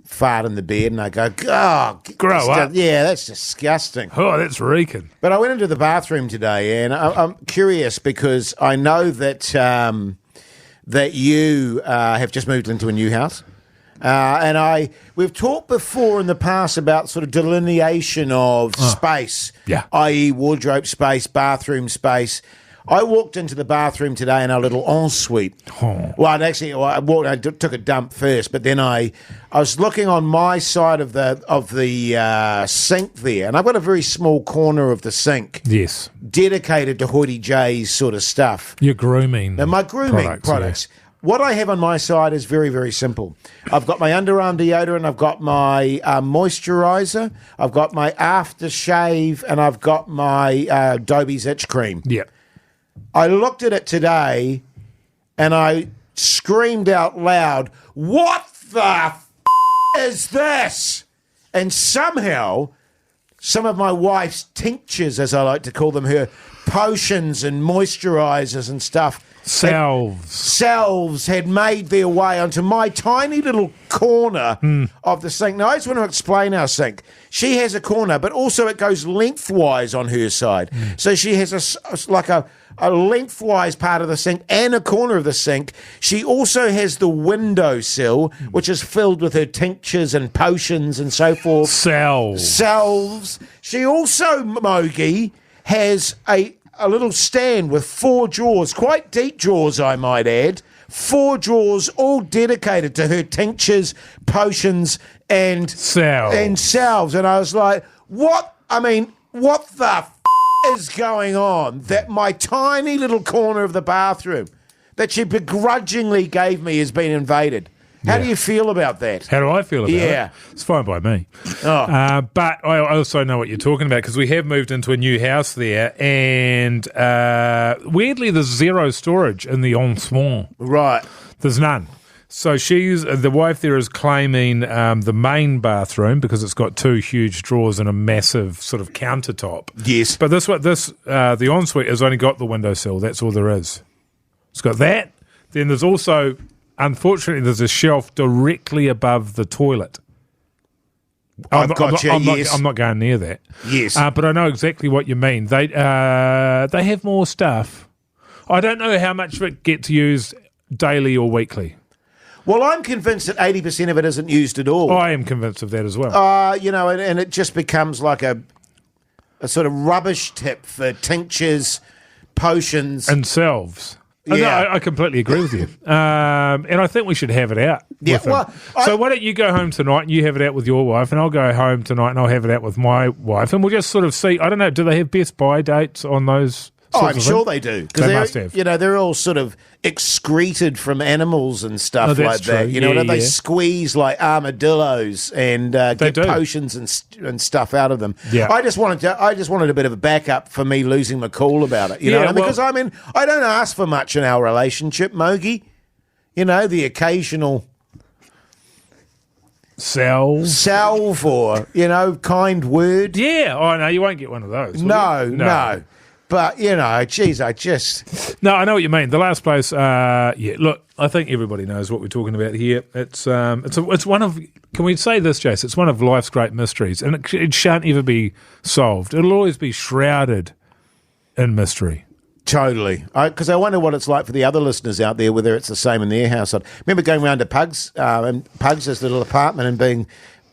Speaker 1: Fart in the bed, and I go, oh,
Speaker 2: Grow up.
Speaker 1: Yeah, that's disgusting.
Speaker 2: Oh, that's reeking.
Speaker 1: But I went into the bathroom today, and I'm curious because I know that that you have just moved into a new house, and we've talked before in the past about sort of delineation of space,
Speaker 2: Yeah.
Speaker 1: i.e. wardrobe space, bathroom space. I walked into the bathroom today in our little ensuite.
Speaker 2: Oh.
Speaker 1: Well, I took a dump first, but then I was looking on my side of the sink there, and I've got a very small corner of the sink
Speaker 2: Yes.
Speaker 1: dedicated to Hoodie J's sort of stuff.
Speaker 2: Your grooming.
Speaker 1: And my grooming products. What I have on my side is very, very simple. I've got my underarm deodorant, I've got my moisturiser, I've got my aftershave, and I've got my Dobie's itch cream.
Speaker 2: Yeah.
Speaker 1: I looked at it today and I screamed out loud, "What the is this?" And somehow some of my wife's tinctures, as I like to call them, her potions and moisturisers and stuff, salves had made their way onto my tiny little corner of the sink. Now, I just want to explain our sink. She has a corner, but also it goes lengthwise on her side. So she has a lengthwise part of the sink and a corner of the sink. She also has the windowsill, which is filled with her tinctures and potions and so forth. Salves. She also, Mogi, has a little stand with 4 drawers, quite deep drawers, I might add. 4 drawers, all dedicated to her tinctures, potions, and salves. And I was like, what? I mean, what the is going on that my tiny little corner of the bathroom that she begrudgingly gave me has been invaded? How do you feel about that?
Speaker 2: How do I feel about it?
Speaker 1: Yeah.
Speaker 2: It's fine by me.
Speaker 1: Oh.
Speaker 2: But I also know what you're talking about because we have moved into a new house there, and weirdly, there's zero storage in the ensuite.
Speaker 1: Right.
Speaker 2: There's none. So the wife there is claiming the main bathroom because it's got 2 huge drawers and a massive sort of countertop.
Speaker 1: Yes.
Speaker 2: But the ensuite has only got the windowsill. That's all there is. It's got that. Then there's also, unfortunately, there's a shelf directly above the toilet. I'm not going near that.
Speaker 1: Yes.
Speaker 2: But I know exactly what you mean. They have more stuff. I don't know how much of it gets used daily or weekly.
Speaker 1: Well, I'm convinced that 80% of it isn't used at all.
Speaker 2: I am convinced of that as well.
Speaker 1: And it just becomes like a sort of rubbish tip for tinctures, potions.
Speaker 2: And salves.
Speaker 1: Yeah.
Speaker 2: No, I completely agree with you. And I think we should have it out.
Speaker 1: Yeah,
Speaker 2: with them.
Speaker 1: well,
Speaker 2: so why don't you go home tonight and you have it out with your wife, and I'll go home tonight and I'll have it out with my wife, and we'll just sort of see. I don't know, do they have Best Buy dates on those?
Speaker 1: I'm sure they do.
Speaker 2: They must have.
Speaker 1: They're all sort of excreted from animals and stuff
Speaker 2: that's
Speaker 1: like that.
Speaker 2: true.
Speaker 1: They squeeze like armadillos and get
Speaker 2: do.
Speaker 1: potions and stuff out of them.
Speaker 2: Yeah.
Speaker 1: I just wanted a bit of a backup for me losing my cool about it. Because I don't ask for much in our relationship, Mogi. The occasional salve or kind word.
Speaker 2: Yeah. Oh no, you won't get one of those. will you?
Speaker 1: No. But, geez, I just...
Speaker 2: No, I know what you mean. The last place, look, I think everybody knows what we're talking about here. It's one of, can we say this, Jace? It's one of life's great mysteries, and it shan't ever be solved. It'll always be shrouded in mystery.
Speaker 1: Totally. Because I wonder what it's like for the other listeners out there, whether it's the same in their household. Remember going round to Pugs' little apartment and being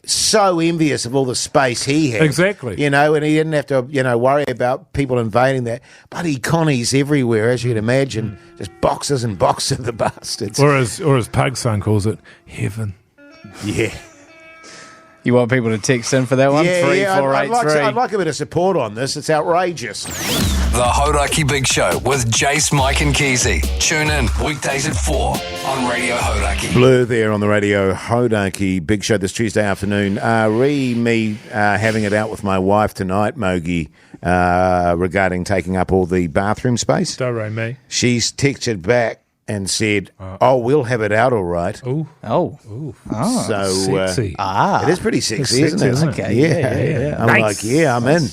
Speaker 1: so envious of all the space he had.
Speaker 2: Exactly.
Speaker 1: And he didn't have to, worry about people invading that. Bloody connies everywhere, as you'd imagine. Just boxes and boxes of the bastards.
Speaker 2: Or as Pug's son calls it, heaven.
Speaker 1: Yeah.
Speaker 5: You want people to text in for that one?
Speaker 1: Yeah,
Speaker 5: 3483.
Speaker 1: I'd like a bit of support on this. It's outrageous.
Speaker 6: The Hodaki Big Show with Jace, Mike and Keezy. Tune in weekdays at 4 on Radio Hodaki.
Speaker 1: Blur there on the Radio Hodaki Big Show this Tuesday afternoon. Me having it out with my wife tonight, Mogi, regarding taking up all the bathroom space.
Speaker 2: Don't worry, me.
Speaker 1: She's texted back and said, we'll have it out all right.
Speaker 2: Ooh.
Speaker 5: Oh.
Speaker 1: So,
Speaker 2: sexy.
Speaker 1: it is pretty sexy, isn't it?
Speaker 5: Okay.
Speaker 1: Yeah. I'm
Speaker 2: Nice.
Speaker 1: like, I'm in.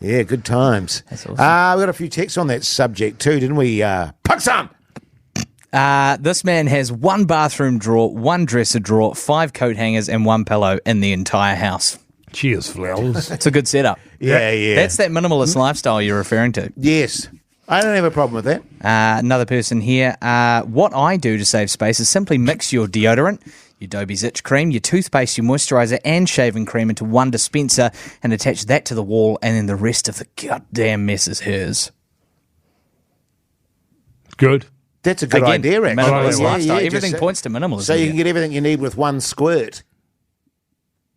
Speaker 1: Yeah, good times.
Speaker 5: That's awesome.
Speaker 1: We got a few texts on that subject too, didn't we? Puxam!
Speaker 5: This man has 1 bathroom drawer, 1 dresser drawer, 5 coat hangers, and 1 pillow in the entire house.
Speaker 2: Cheers, flowers.
Speaker 5: It's a good setup.
Speaker 1: Yeah.
Speaker 5: That's that minimalist lifestyle you're referring to.
Speaker 1: Yes. I don't have a problem with that.
Speaker 5: Another person here. What I do to save space is simply mix your deodorant, your Dobie's itch cream, your toothpaste, your moisturiser, and shaving cream into one dispenser and attach that to the wall, and then the rest of the goddamn mess is hers.
Speaker 2: Good.
Speaker 1: That's a good idea, actually.
Speaker 5: Minimalist
Speaker 2: Yeah,
Speaker 5: lifestyle.
Speaker 1: yeah,
Speaker 5: Everything
Speaker 1: just,
Speaker 5: points to minimalism.
Speaker 1: So you can get everything you need with one squirt.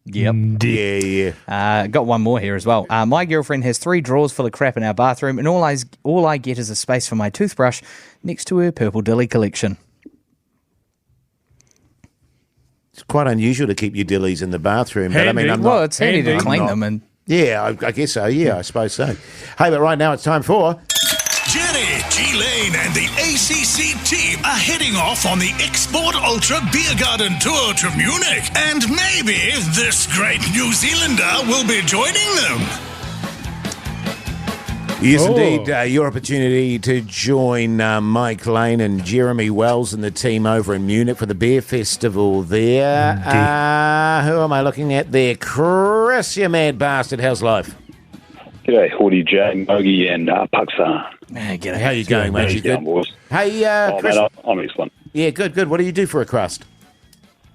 Speaker 5: Yep.
Speaker 1: Yeah.
Speaker 5: Got one more here as well. My girlfriend has 3 drawers full of crap in our bathroom, and all I get is a space for my toothbrush next to her Purple Dilly collection.
Speaker 1: It's quite unusual to keep your dillies in the bathroom. But I mean,
Speaker 2: Handy.
Speaker 5: Well, it's handy to clean them. And
Speaker 1: Yeah, I guess so. Yeah, I suppose so. Hey, but right now it's time for...
Speaker 4: Jenny, G-Lane and the ACC team are heading off on the Export Ultra Beer Garden Tour to Munich. And maybe this great New Zealander will be joining them.
Speaker 1: Yes, indeed. Your opportunity to join Mike Lane and Jeremy Wells and the team over in Munich for the beer festival there. Who am I looking at there? Chris, you mad bastard. How's life?
Speaker 9: G'day, Hawdy J, Mogi and Puxar.
Speaker 5: g'day.
Speaker 1: How you going, mate? You good?
Speaker 9: Boys?
Speaker 1: Hey, Chris.
Speaker 9: Mate, I'm excellent.
Speaker 1: Yeah, good. What do you do for a crust?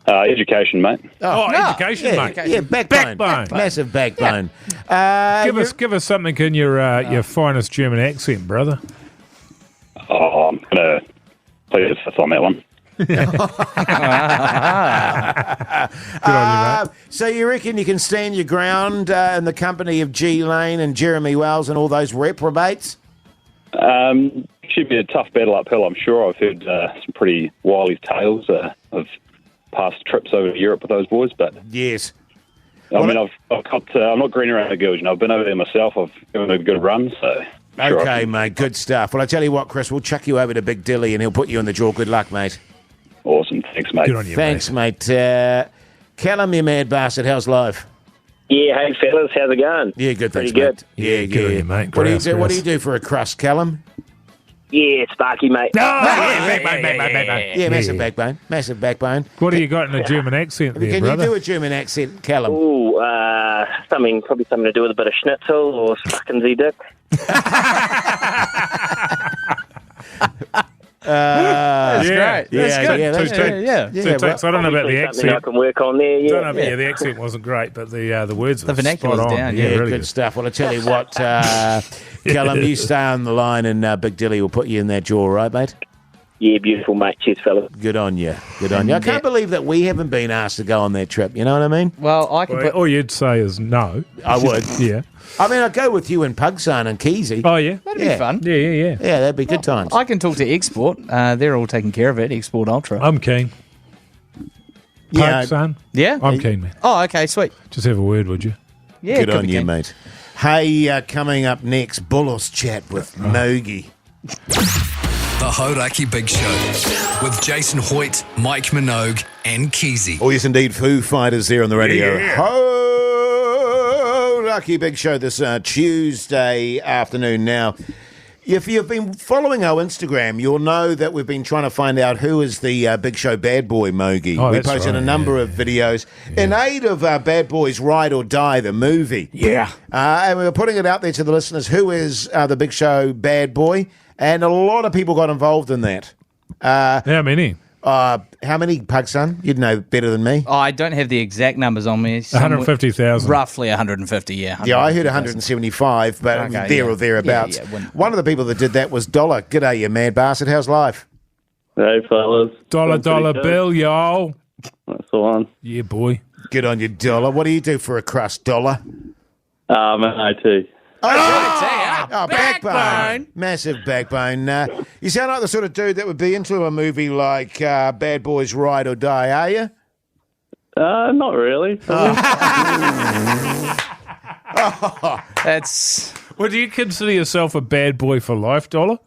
Speaker 9: Education, mate.
Speaker 2: Education, mate.
Speaker 1: Yeah, backbone. Massive backbone.
Speaker 2: Give us something in your finest German accent, brother.
Speaker 9: I'm going to play the fifth on that one.
Speaker 1: So you reckon you can stand your ground in the company of G Lane and Jeremy Wells and all those reprobates?
Speaker 9: Should be a tough battle uphill, I'm sure. I've heard some pretty wily tales of past trips over to Europe with those boys, but
Speaker 1: yes.
Speaker 9: I'm not green around the gills. I've been over there myself. I've given it a good run, so... Sure
Speaker 1: Okay, mate, good stuff. Well, I tell you what, Chris, we'll chuck you over to Big Dilly and he'll put you in the draw. Good luck, mate.
Speaker 9: Awesome. Thanks, mate.
Speaker 2: Good on you,
Speaker 1: Thanks, mate. Callum, you mad bastard, how's life?
Speaker 10: Yeah, hey fellas, how's it going?
Speaker 1: Yeah, good, thanks,
Speaker 10: Pretty good.
Speaker 1: mate. Yeah,
Speaker 2: Good on you, mate.
Speaker 1: What do you
Speaker 2: Grouse,
Speaker 1: do? What do
Speaker 2: Chris.
Speaker 1: you do for a crust, Callum?
Speaker 10: Yeah, Sparky, mate.
Speaker 1: Yeah, massive backbone. Massive backbone.
Speaker 2: What do you got in a German accent there,
Speaker 1: Can
Speaker 2: brother?
Speaker 1: you do a German accent, Callum?
Speaker 10: Ooh, probably something to do with a bit of schnitzel or fucking Z-dick.
Speaker 5: That's great. That's good.
Speaker 1: that's good.
Speaker 5: Yeah.
Speaker 2: Two takes. I don't know about the
Speaker 10: Something I
Speaker 2: accent.
Speaker 10: can work on there, yeah.
Speaker 2: Don't know about, the accent wasn't great, but the words
Speaker 5: The
Speaker 2: were
Speaker 5: vernacular's
Speaker 2: spot on.
Speaker 5: down,
Speaker 1: Yeah,
Speaker 2: really
Speaker 1: good stuff. Well, I tell you what, Callum, you stay on the line and Big Dilly will put you in that draw, right, mate?
Speaker 10: Yeah, beautiful, mate. Cheers, fellas.
Speaker 1: Good on you. Good on you. I can't believe that we haven't been asked to go on that trip. You know what I mean?
Speaker 5: Well, I can
Speaker 2: Well,
Speaker 5: put.
Speaker 2: all you'd say is no.
Speaker 1: I would.
Speaker 2: Yeah.
Speaker 1: I mean, I'd go with you and Pugson and Keezy.
Speaker 2: Oh, yeah.
Speaker 5: That'd
Speaker 1: yeah.
Speaker 5: be fun.
Speaker 2: Yeah.
Speaker 1: Yeah, that'd be good times.
Speaker 5: I can talk to Export. They're all taking care of it. Export Ultra.
Speaker 2: I'm keen.
Speaker 1: Yeah.
Speaker 2: Pug, son.
Speaker 5: Yeah.
Speaker 2: I'm keen, man.
Speaker 5: Oh, okay, sweet.
Speaker 2: Just have a word, would you?
Speaker 5: Yeah,
Speaker 1: Good
Speaker 5: could
Speaker 1: on
Speaker 5: be
Speaker 1: you,
Speaker 5: keen.
Speaker 1: mate. Hey, coming up next, Bullos Chat with Mogi.
Speaker 6: The Hodaki Big Show with Jason Hoyt, Mike Minogue, and Keezy.
Speaker 1: Oh, yes, indeed. Foo Fighters there on the radio. Oh, lucky big show this Tuesday afternoon. Now, if you've been following our Instagram, you'll know that we've been trying to find out who is the Big Show bad boy, Mogi.
Speaker 2: Oh,
Speaker 1: we
Speaker 2: that's
Speaker 1: posted
Speaker 2: right,
Speaker 1: a number of videos in aid of Bad Boys Ride or Die, the movie.
Speaker 2: Yeah.
Speaker 1: And we were putting it out there to the listeners, who is the Big Show bad boy? And a lot of people got involved in that.
Speaker 2: How many?
Speaker 1: How many, Pugson? You'd know better than me.
Speaker 5: Oh, I don't have the exact numbers on me.
Speaker 2: 150,000.
Speaker 5: Roughly 150, yeah.
Speaker 1: Yeah, I heard 175, but
Speaker 5: Okay,
Speaker 1: there
Speaker 5: yeah.
Speaker 1: or thereabouts.
Speaker 5: Yeah, yeah,
Speaker 1: One of the people that did that was Dollar. G'day, you mad bastard. How's life?
Speaker 7: Hey, fellas.
Speaker 2: Dollar
Speaker 7: Doing pretty good.
Speaker 2: bill, y'all.
Speaker 7: That's the one.
Speaker 2: Yeah, boy.
Speaker 1: Good on you, Dollar. What do you do for a crust, Dollar?
Speaker 7: I'm an IT.
Speaker 1: Backbone. Massive backbone. You sound like the sort of dude that would be into a movie like Bad Boys Ride or Die, are you?
Speaker 7: Not really.
Speaker 5: That's.
Speaker 2: Well, do you consider yourself a bad boy for life, Dollar?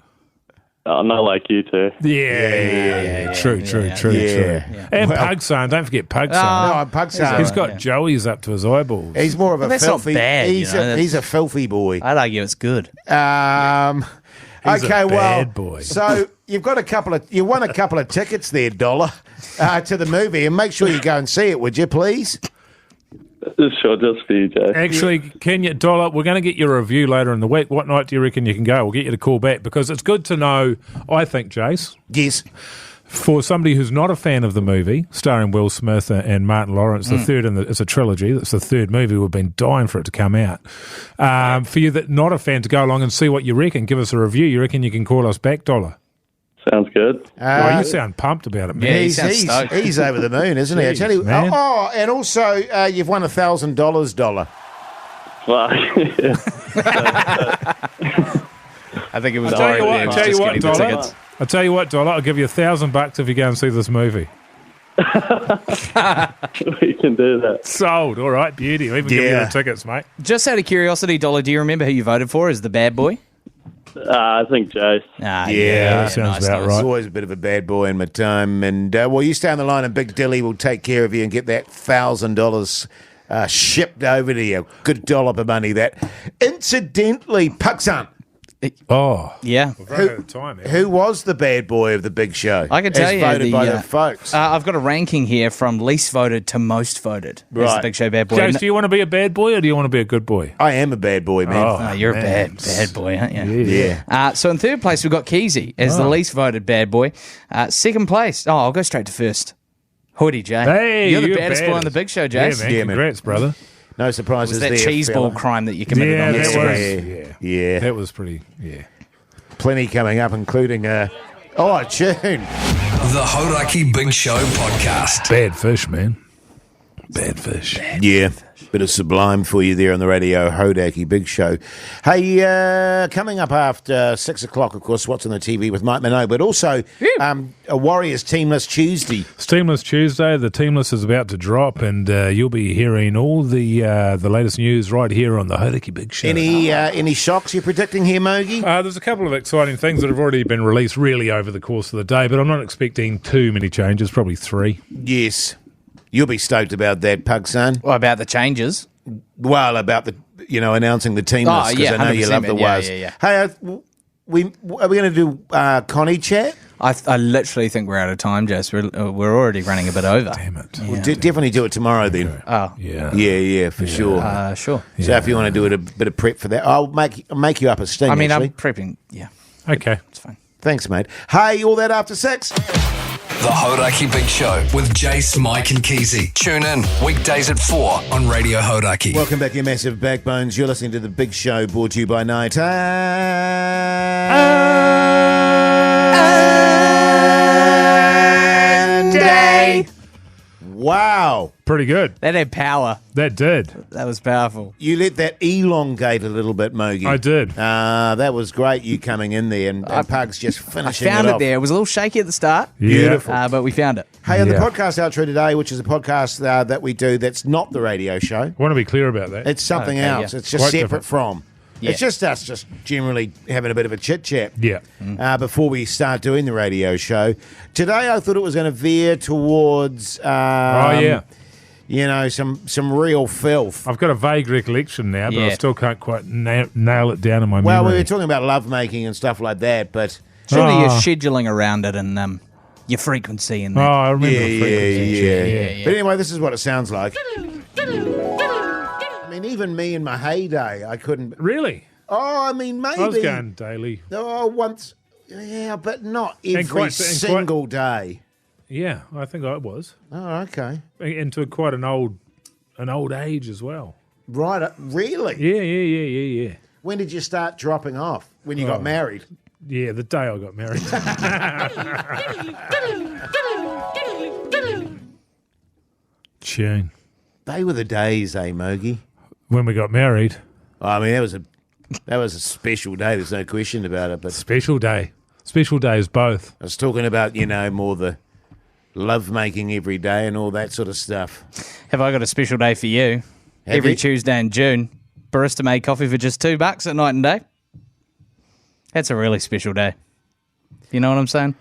Speaker 7: Not like you two.
Speaker 2: Yeah. True.
Speaker 1: Yeah.
Speaker 2: And Pugson. Don't forget Pugson.
Speaker 1: No, Pugson.
Speaker 2: He's got Joey's up to his eyeballs.
Speaker 1: He's more of a
Speaker 5: that's not
Speaker 1: filthy.
Speaker 5: bad, you
Speaker 1: he's,
Speaker 5: know,
Speaker 1: he's a filthy boy.
Speaker 5: I'd argue it's good.
Speaker 2: He's a
Speaker 1: Okay, well,
Speaker 2: bad boy.
Speaker 1: so you won a couple of tickets there, Dollar, to the movie, and make sure you go and see it, would you, please?
Speaker 7: Sure, just for you, Jay.
Speaker 2: Actually, can you, Dollar, we're going to get your review later in the week. What night do you reckon you can go? We'll get you to call back because it's good to know, I think, Jace,
Speaker 1: Yes.
Speaker 2: for somebody who's not a fan of the movie, starring Will Smith and Martin Lawrence, the third it's a trilogy. It's the third movie. We've been dying for it to come out. For you that not a fan, to go along and see what you reckon, give us a review. You reckon you can call us back, Dollar?
Speaker 7: Sounds good.
Speaker 2: Well, you sound pumped about it, man.
Speaker 5: Yeah, he sounds stoked.
Speaker 1: He's over the moon, isn't he? I tell you.
Speaker 2: man.
Speaker 1: Oh, and also you've won $1,000, Dollar.
Speaker 7: Well,
Speaker 5: I think it was.
Speaker 2: I'll tell you
Speaker 5: already-
Speaker 2: what,
Speaker 5: it was just getting the
Speaker 2: Dollar.
Speaker 5: tickets.
Speaker 2: I'll tell you what, Dollar. I'll give you $1,000 if you go and see this movie.
Speaker 7: we can do that.
Speaker 2: Sold. All right, beauty. I'll even give you
Speaker 1: Yeah.
Speaker 2: the tickets, mate.
Speaker 5: Just out of curiosity, Dollar, do you remember who you voted for as the bad boy?
Speaker 7: I think Jace.
Speaker 2: that sounds about
Speaker 1: It's
Speaker 2: right.
Speaker 1: always a bit of a bad boy in my time. And, well, you stay on the line and Big Dilly will take care of you and get that $1,000 shipped over to you. Good dollop of money, that. Incidentally, Pugson,
Speaker 2: Oh,
Speaker 5: Yeah.
Speaker 2: we've run out of time. Here.
Speaker 1: who was the bad boy of the Big Show?
Speaker 5: I can tell
Speaker 1: as
Speaker 5: you
Speaker 1: voted by the folks.
Speaker 5: I've got a ranking here from least voted to most voted. As the
Speaker 1: Right.
Speaker 5: Big Show bad boy.
Speaker 2: Jace, do you want to be a bad boy or do you want to be a good boy?
Speaker 1: I am a bad boy, man.
Speaker 5: Oh, you're
Speaker 2: man.
Speaker 5: a bad boy, aren't you?
Speaker 1: Yeah.
Speaker 5: So in third place, we've got Keezy as the least voted bad boy. Second place, I'll go straight to first. Hoodie, Jay.
Speaker 2: Hey,
Speaker 5: you're the baddest boy on the Big Show, Jace.
Speaker 2: Yeah, man.
Speaker 1: Yeah, man.
Speaker 2: Congrats, brother.
Speaker 1: No surprises
Speaker 5: Was that
Speaker 1: there,
Speaker 5: cheese ball
Speaker 1: fella.
Speaker 5: crime that you committed on
Speaker 2: that
Speaker 5: Instagram?
Speaker 2: was,
Speaker 1: Yeah.
Speaker 2: That was pretty, yeah.
Speaker 1: Plenty coming up, including a tune.
Speaker 6: The Hauraki Big Show podcast.
Speaker 2: Bad fish, man. Bad fish.
Speaker 1: Yeah, bit of Sublime for you there on the radio, Hodaki Big Show. Hey, coming up after 6 o'clock, of course, what's on the TV with Mike Minogue, but also a Warriors Teamless Tuesday.
Speaker 2: It's Teamless Tuesday. The Teamless is about to drop, and you'll be hearing all the latest news right here on the Hauraki Big Show.
Speaker 1: Any shocks you're predicting here, Mogi?
Speaker 2: There's a couple of exciting things that have already been released really over the course of the day, but I'm not expecting too many changes, probably 3.
Speaker 1: Yes. You'll be stoked about that, Pug Son.
Speaker 5: What about the changes?
Speaker 1: Well, about the announcing the Teamless, because I know you love the Waz.
Speaker 5: Yeah.
Speaker 1: Hey, are we going to do Connie chat?
Speaker 5: I literally think we're out of time, Jess. We're already running a bit over.
Speaker 2: Damn it.
Speaker 1: We'll definitely do it tomorrow then.
Speaker 5: Oh.
Speaker 1: Yeah, for sure.
Speaker 5: Sure.
Speaker 1: So if you want to do it, a bit of prep for that, I'll make you up a sting.
Speaker 5: I mean,
Speaker 1: actually.
Speaker 5: I'm prepping. Yeah.
Speaker 2: Okay.
Speaker 5: It's fine.
Speaker 1: Thanks, mate. Hey, all that after 6.
Speaker 6: The Hauraki Big Show with Jace, Mike and Keezy. Tune in weekdays at 4 on Radio Hauraki.
Speaker 1: Welcome back, you massive backbones. You're listening to The Big Show, brought to you by Night and Day. Wow.
Speaker 2: Pretty good.
Speaker 5: That had power.
Speaker 2: That did.
Speaker 5: That was powerful.
Speaker 1: You let that elongate a little bit, Mogi.
Speaker 2: I did.
Speaker 1: That was great, you coming in there and Pug's just finishing
Speaker 5: I found it
Speaker 1: off.
Speaker 5: there. It was a little shaky at the start.
Speaker 2: Yeah.
Speaker 1: Beautiful.
Speaker 5: But we found it.
Speaker 1: Hey, on the podcast outro today, which is a podcast that we do that's not the radio show,
Speaker 2: I want to be clear about that.
Speaker 1: it's something
Speaker 5: Okay,
Speaker 1: else.
Speaker 5: yeah.
Speaker 1: It's just
Speaker 2: Quite
Speaker 1: separate
Speaker 2: different.
Speaker 1: from.
Speaker 5: Yeah.
Speaker 1: It's just us just generally having a bit of a chit-chat.
Speaker 2: Yeah.
Speaker 1: Before we start doing the radio show. Today I thought it was going to veer towards some real filth.
Speaker 2: I've got a vague recollection now, but I
Speaker 5: Yeah.
Speaker 2: still can't quite nail it down in my
Speaker 1: Well,
Speaker 2: memory.
Speaker 1: we were talking about lovemaking and stuff like that, but
Speaker 5: Surely you're scheduling around it and your frequency and that.
Speaker 2: I remember the frequency.
Speaker 1: yeah. But anyway, this is what it sounds like. I mean, even me in my heyday, I couldn't.
Speaker 2: Really?
Speaker 1: Oh, I mean, maybe.
Speaker 2: I was going daily.
Speaker 1: Oh, once. Yeah, but not every
Speaker 2: quite-
Speaker 1: single day.
Speaker 2: Yeah, I think I was.
Speaker 1: Oh, okay.
Speaker 2: Into quite an old age as well.
Speaker 1: Right. Really?
Speaker 2: Yeah.
Speaker 1: When did you start dropping off? When you got married?
Speaker 2: Yeah, the day I got married. Tune.
Speaker 1: They were the days, Mogi?
Speaker 2: When we got married.
Speaker 1: I mean, that was a special day. There's no question about it. But
Speaker 2: Special day. Special days both.
Speaker 1: I was talking about, more the love making every day and all that sort of stuff.
Speaker 5: Have I got a special day for you?
Speaker 1: Have
Speaker 5: Every
Speaker 1: you?
Speaker 5: Tuesday in June, barista made coffee for just $2 at night and day. That's a really special day. You know what I'm saying?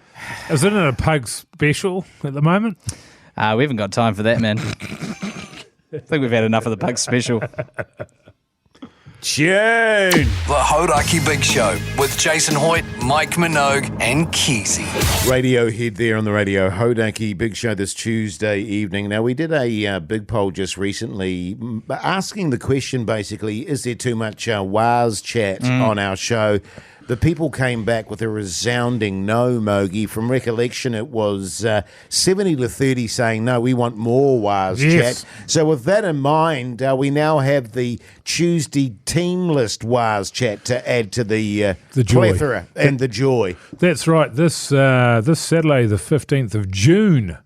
Speaker 2: Is it in a pug special at the moment?
Speaker 5: We haven't got time for that, man. I think we've had enough of the pug special.
Speaker 1: Tune!
Speaker 6: The Hauraki Big Show with Jason Hoyt, Mike Minogue and Keezy.
Speaker 1: Radiohead there on the radio. Hodaki Big Show this Tuesday evening. Now, we did a big poll just recently asking the question, basically, is there too much Waz chat on our show? The people came back with a resounding no, Mogi. From recollection, it was 70 to 30 saying, no, we want more Waz
Speaker 2: Yes.
Speaker 1: chat. So with that in mind, we now have the Tuesday team list Waz chat to add to the
Speaker 2: joy.
Speaker 1: plethora and the joy.
Speaker 2: That's right. This Saturday, the 15th of June,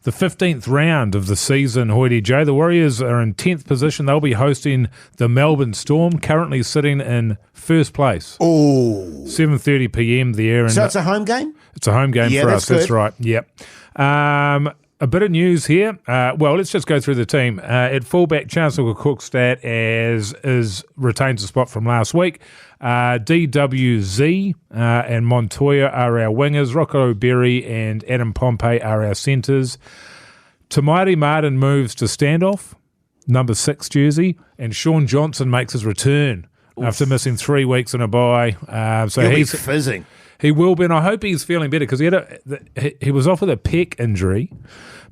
Speaker 2: the 15th round of the season, Hoity J. The Warriors are in 10th position. They'll be hosting the Melbourne Storm, currently sitting in first place.
Speaker 1: Oh.
Speaker 2: 7:30 p.m. there.
Speaker 1: So it's a home game?
Speaker 2: It's a home game
Speaker 1: Yeah,
Speaker 2: for
Speaker 1: that's
Speaker 2: us. That's
Speaker 1: good.
Speaker 2: right. Yep. A bit of news here. Well, let's just go through the team. At fullback, Chancellor Cookstad retains a spot from last week. DWZ and Montoya are our wingers. Rocco Berry and Adam Pompey are our centres. Tamari Martin moves to standoff, number 6 jersey, and Sean Johnson makes his return after missing 3 weeks in a bye. So
Speaker 1: He'll be
Speaker 2: he's
Speaker 1: fizzing.
Speaker 2: He will be, and I hope he's feeling better because he was off with a pec injury,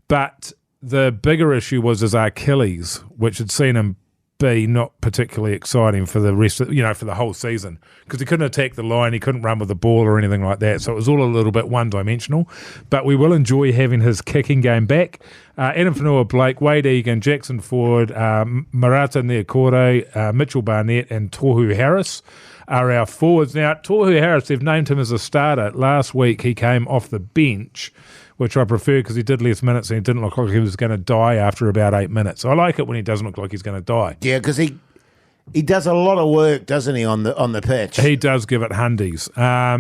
Speaker 2: but the bigger issue was his Achilles, which had seen him be not particularly exciting for the rest of, for the whole season, because he couldn't attack the line, he couldn't run with the ball or anything like that, so it was all a little bit one-dimensional. But we will enjoy having his kicking game back. Adam Whanua-Blake, Wade Egan, Jackson Ford, Marata Niokore, Mitchell Barnett and Tohu Harris are our forwards. Now, Tohu Harris, they've named him as a starter. Last week he came off the bench which I prefer because he did less minutes and he didn't look like he was going to die after about 8 minutes. I like it when he doesn't look like he's going to die.
Speaker 1: Yeah, because he does a lot of work, doesn't he, on the pitch?
Speaker 2: He does give it hundies.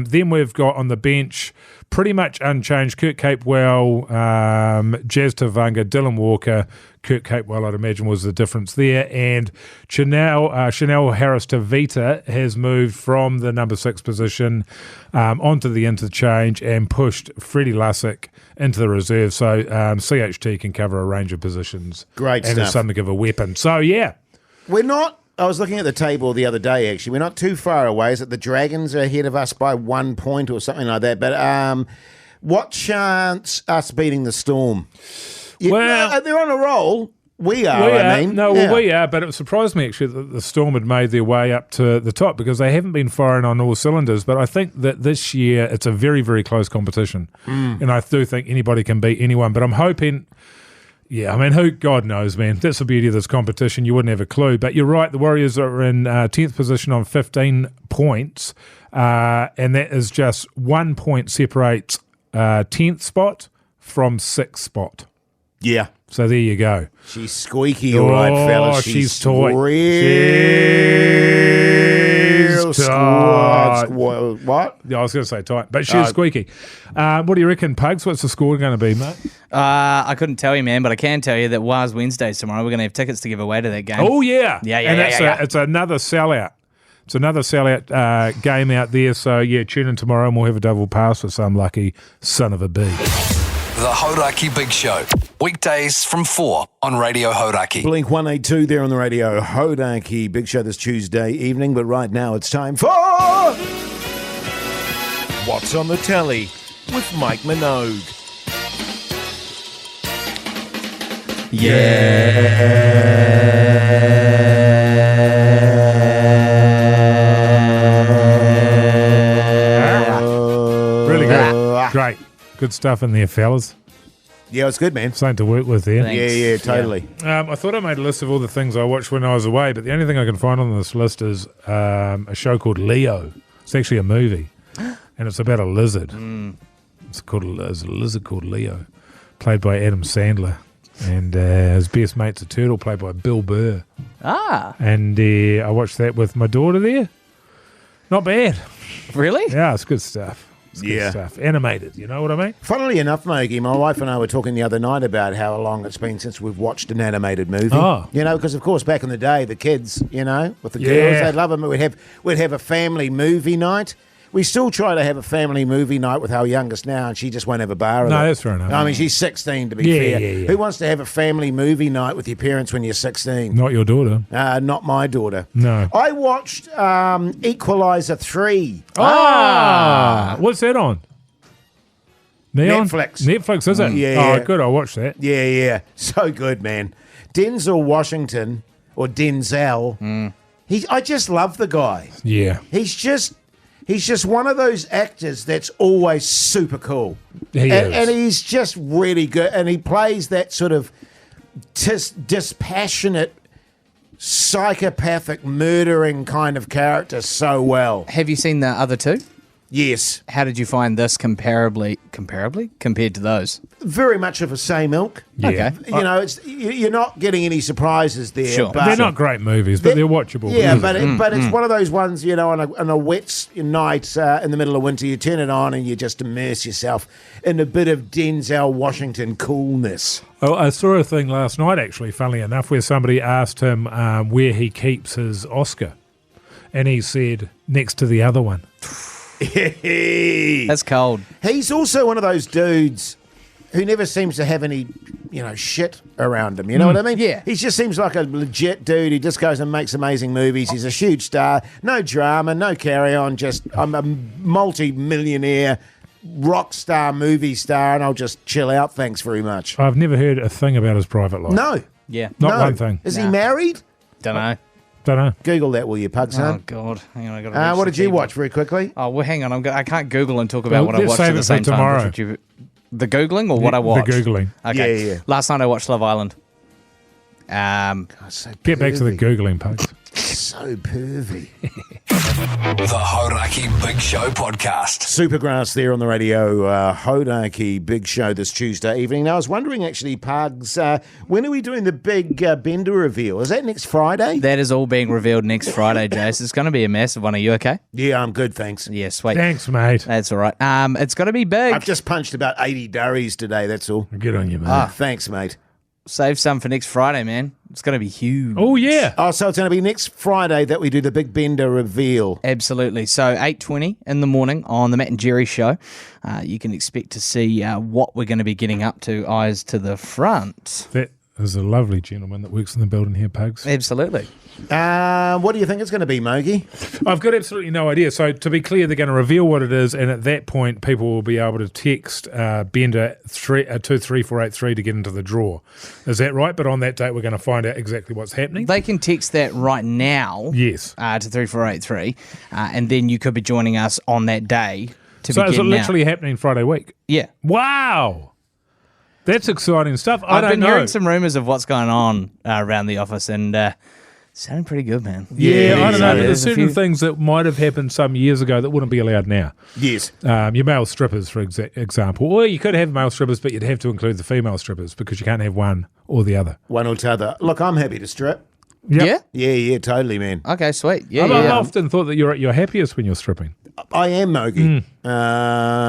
Speaker 2: Then we've got on the bench, pretty much unchanged, Kurt Capewell, Jazz Tavanga, Dylan Walker. Kurt Capewell, I'd imagine, was the difference there. And Chanel Harris-Tavita has moved from the number 6 position onto the interchange and pushed Freddie Lussick into the reserve. So CHT can cover a range of positions.
Speaker 1: Great
Speaker 2: and
Speaker 1: stuff.
Speaker 2: is something of a weapon. So, yeah.
Speaker 1: We're not... I was looking at the table the other day, actually. We're not too far away. Is it the Dragons are ahead of us by 1 point or something like that? But what chance us beating the Storm?
Speaker 2: Well,
Speaker 1: they're on a roll. We are.
Speaker 2: We are, but it surprised me actually that the Storm had made their way up to the top because they haven't been firing on all cylinders. But I think that this year it's a very, very close competition. And I do think anybody can beat anyone. But I'm hoping... Yeah, I mean, God knows, man. That's the beauty of this competition. You wouldn't have a clue. But you're right, the Warriors are in 10th position on 15 points, and that is just 1 point separates 10th spot from 6th spot.
Speaker 1: Yeah.
Speaker 2: So there you go.
Speaker 1: She's squeaky, all right, fellas.
Speaker 2: She's toy.
Speaker 1: She's
Speaker 2: tight.
Speaker 1: What?
Speaker 2: Yeah, I was going to say tight, but she's squeaky. What do you reckon, Pugs? What's the score going to be, mate?
Speaker 5: I couldn't tell you, man, but I can tell you that Waz Wednesdays tomorrow. We're going to have tickets to give away to that game.
Speaker 2: Oh, yeah.
Speaker 5: Yeah.
Speaker 2: It's another sellout. It's another sellout game out there. So, yeah, tune in tomorrow and we'll have a double pass for some lucky son of a bee.
Speaker 6: The Hodaki Big Show. Weekdays from 4 on Radio Hodaki.
Speaker 1: Blink 182 there on the radio. Hodaki Big Show this Tuesday evening. But right now it's time for... What's on the Telly with Mike Minogue.
Speaker 2: Really good. Great. Good stuff in there, fellas.
Speaker 1: Yeah, it's good, man.
Speaker 2: Something to work with there.
Speaker 5: Thanks.
Speaker 1: Yeah, totally.
Speaker 2: I thought I made a list of all the things I watched when I was away, but the only thing I can find on this list is a show called Leo. It's actually a movie, and it's about a lizard. It's a lizard called Leo, played by Adam Sandler, and his best mate's a turtle, played by Bill Burr. And I watched that with my daughter there. Not bad.
Speaker 5: Really?
Speaker 2: Yeah, it's good stuff. It's good
Speaker 1: Yeah.
Speaker 2: stuff. Animated, you know what I mean?
Speaker 1: Funnily enough, Mikey, my wife and I were talking the other night about how long it's been since we've watched an animated movie.
Speaker 2: Oh.
Speaker 1: You know, because of course back in the day, the kids, you know, with the
Speaker 2: Yeah.
Speaker 1: girls, they'd love them. We'd have a family movie night. We still try to have a family movie night with our youngest now, and she just won't have a bar of it.
Speaker 2: No, that's fair enough.
Speaker 1: I mean, she's 16 to be
Speaker 2: Yeah,
Speaker 1: fair.
Speaker 2: yeah.
Speaker 1: Who wants to have a family movie night with your parents when you're 16?
Speaker 2: Not your daughter.
Speaker 1: Not my daughter.
Speaker 2: No.
Speaker 1: I watched Equalizer 3.
Speaker 2: What's that on? Neon?
Speaker 1: Netflix,
Speaker 2: is it?
Speaker 1: Yeah.
Speaker 2: Oh, good. I'll watch that.
Speaker 1: Yeah. So good, man. Denzel Washington, or Denzel, I just love the guy.
Speaker 2: Yeah.
Speaker 1: He's just one of those actors that's always super cool.
Speaker 2: He is.
Speaker 1: And he's just really good. And he plays that sort of dispassionate, psychopathic, murdering kind of character so well.
Speaker 5: Have you seen the other two?
Speaker 1: Yes.
Speaker 5: How did you find this comparably compared to those?
Speaker 1: Very much of the same ilk.
Speaker 2: Yeah.
Speaker 5: Okay.
Speaker 1: You know, you're not getting any surprises there.
Speaker 5: Sure.
Speaker 1: But
Speaker 2: They're not great movies, but they're watchable.
Speaker 1: Yeah, but it's one of those ones, you know, on a wet night in the middle of winter, you turn it on and you just immerse yourself in a bit of Denzel Washington coolness.
Speaker 2: Oh, I saw a thing last night, actually, funnily enough, where somebody asked him where he keeps his Oscar. And he said, next to the other one.
Speaker 5: That's cold.
Speaker 1: He's also one of those dudes who never seems to have any, shit around him. You know what I mean?
Speaker 5: Yeah.
Speaker 1: He just seems like a legit dude. He just goes and makes amazing movies. He's a huge star. No drama, no carry on. Just, I'm a multi-millionaire rock star, movie star, and I'll just chill out. Thanks very much.
Speaker 2: I've never heard a thing about his private life.
Speaker 1: No.
Speaker 5: Yeah.
Speaker 2: Not one thing.
Speaker 1: Is he married?
Speaker 5: Don't know.
Speaker 2: Don't know.
Speaker 1: Google that, will you, Pugs?
Speaker 5: Oh, God. Hang on. I gotta
Speaker 1: What did you watch very quickly?
Speaker 5: Oh, well, hang on. I can't Google and talk about
Speaker 2: Well,
Speaker 5: what I
Speaker 2: let's
Speaker 5: watched
Speaker 2: save
Speaker 5: at
Speaker 2: it
Speaker 5: the
Speaker 2: for
Speaker 5: same
Speaker 2: tomorrow.
Speaker 5: time. The Googling or what I watched?
Speaker 2: The Googling.
Speaker 5: Okay.
Speaker 1: Yeah.
Speaker 5: Last night I watched Love Island.
Speaker 1: God, so
Speaker 2: Get back to the
Speaker 1: pervy.
Speaker 2: Googling, Pugs.
Speaker 1: So So pervy.
Speaker 6: The Hodaki Big Show podcast.
Speaker 1: Supergrass there on the radio, Hodaki Big Show this Tuesday evening. Now, I was wondering, actually, Pugs, when are we doing the big Bender reveal? Is that next Friday?
Speaker 5: That is all being revealed next Friday, Jace. It's going to be a massive one. Are you okay?
Speaker 1: Yeah, I'm good, thanks.
Speaker 5: Yeah, sweet.
Speaker 2: Thanks, mate.
Speaker 5: That's all right. It's going to be big.
Speaker 1: I've just punched about 80 durries today, that's all.
Speaker 2: Good on you, mate.
Speaker 1: Thanks, mate.
Speaker 5: Save some for next Friday, man. It's going to be huge.
Speaker 2: Oh, yeah.
Speaker 1: Oh, so it's going to be next Friday that we do the big Bender reveal.
Speaker 5: Absolutely. So 8:20 in the morning on the Matt and Jerry show. You can expect to see what we're going to be getting up to, eyes to the front.
Speaker 2: That is a lovely gentleman that works in the building here, Pugs.
Speaker 5: Absolutely.
Speaker 1: What do you think it's going to be, Mogi?
Speaker 2: I've got absolutely no idea. So to be clear, they're going to reveal what it is, and at that point, people will be able to text Bender 23483 to get into the draw. Is that right? But on that date, we're going to find out exactly what's happening.
Speaker 5: They can text that right now.
Speaker 2: Yes.
Speaker 5: To 3483, and then you could be joining us on that day to
Speaker 2: So
Speaker 5: begin
Speaker 2: is it literally
Speaker 5: now.
Speaker 2: happening Friday week?
Speaker 5: Yeah.
Speaker 2: Wow. That's exciting stuff. I
Speaker 5: I've
Speaker 2: don't
Speaker 5: been
Speaker 2: know.
Speaker 5: hearing some rumours of what's going on around the office, and sounding pretty good, man.
Speaker 2: Yeah, I don't know. But
Speaker 5: There's
Speaker 2: there's
Speaker 5: a
Speaker 2: certain
Speaker 5: few-
Speaker 2: things that might have happened some years ago that wouldn't be allowed now.
Speaker 1: Yes.
Speaker 2: Your male strippers, for example. Or you could have male strippers, but you'd have to include the female strippers because you can't have one or the other.
Speaker 1: One or t'other. Look, I'm happy to strip.
Speaker 2: Yep.
Speaker 5: Yeah?
Speaker 1: Yeah, totally, man.
Speaker 5: Okay, sweet. Yeah,
Speaker 2: I've
Speaker 5: yeah.
Speaker 2: often thought that you're at your happiest when you're stripping.
Speaker 1: I am, Mogi.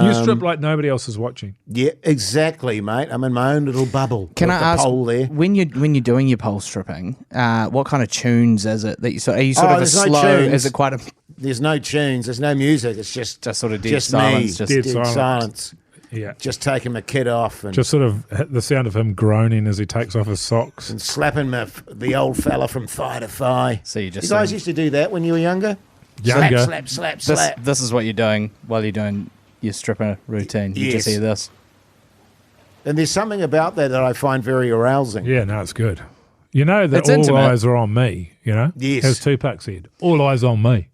Speaker 2: You strip like nobody else is watching.
Speaker 1: Yeah, exactly, mate. I'm in my own little bubble.
Speaker 5: Can
Speaker 1: with
Speaker 5: I
Speaker 1: the
Speaker 5: ask,
Speaker 1: pole there.
Speaker 5: when you're doing your pole stripping, what kind of tunes is it that you are you sort of a
Speaker 1: there's no
Speaker 5: slow?
Speaker 1: tunes.
Speaker 5: Is it quite a
Speaker 1: There's no tunes. There's no music. It's just
Speaker 5: sort of dead
Speaker 1: just
Speaker 5: silence?
Speaker 1: Me.
Speaker 5: Just
Speaker 2: Dead silence.
Speaker 1: silence.
Speaker 2: Yeah.
Speaker 1: Just taking my kid off and
Speaker 2: Just sort of the sound of him groaning as he takes off his socks.
Speaker 1: and slapping the old fella from thigh to thigh.
Speaker 5: So you just
Speaker 1: You guys
Speaker 5: sing-
Speaker 1: used to do that when you were younger?
Speaker 2: Younger.
Speaker 1: Slap, slap, slap, slap.
Speaker 5: this is what you're doing while you're doing your stripper routine. You just
Speaker 1: Yes.
Speaker 5: hear this.
Speaker 1: And there's something about that I find very arousing.
Speaker 2: Yeah, no, it's good. You know that
Speaker 5: It's
Speaker 2: all
Speaker 5: intimate.
Speaker 2: eyes are on me, you know?
Speaker 1: Yes.
Speaker 2: As Tupac said, all eyes on me.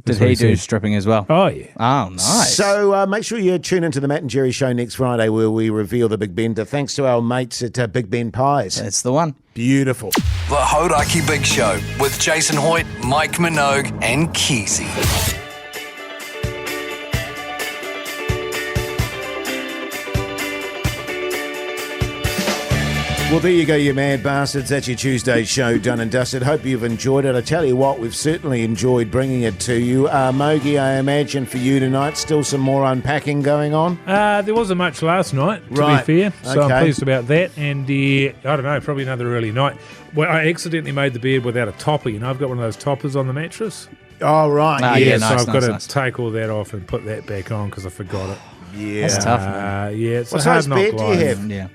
Speaker 5: Did
Speaker 2: That's what
Speaker 5: he do
Speaker 2: said.
Speaker 5: stripping as well?
Speaker 2: Oh, yeah.
Speaker 5: Oh, nice.
Speaker 1: So make sure you tune into the Matt and Jerry show next Friday where we reveal the Big Bender. Thanks to our mates at Big Ben Pies.
Speaker 5: That's the one.
Speaker 1: Beautiful.
Speaker 6: The Hodaki Big Show with Jason Hoyt, Mike Minogue, and Keezy.
Speaker 1: Well, there you go, you mad bastards. That's your Tuesday show done and dusted. Hope you've enjoyed it. I tell you what, we've certainly enjoyed bringing it to you. Mogi, I imagine for you tonight, still some more unpacking going on?
Speaker 2: There wasn't much last night, to
Speaker 1: Right.
Speaker 2: be fair, so
Speaker 1: Okay.
Speaker 2: I'm pleased about that. And I don't know, probably another early night. Well, I accidentally made the bed without a topper. You know, I've got one of those toppers on the mattress.
Speaker 1: Oh, right.
Speaker 5: Ah,
Speaker 1: yes.
Speaker 5: yeah,
Speaker 2: so
Speaker 5: nice,
Speaker 2: I've
Speaker 5: nice,
Speaker 2: got
Speaker 5: nice.
Speaker 2: to take all that off and put that back on because I forgot it.
Speaker 1: Yeah.
Speaker 5: That's tough, man.
Speaker 2: Yeah, it's
Speaker 1: What
Speaker 2: a hard
Speaker 1: size
Speaker 2: knock
Speaker 1: bed do you
Speaker 2: life.
Speaker 1: have?
Speaker 5: Yeah.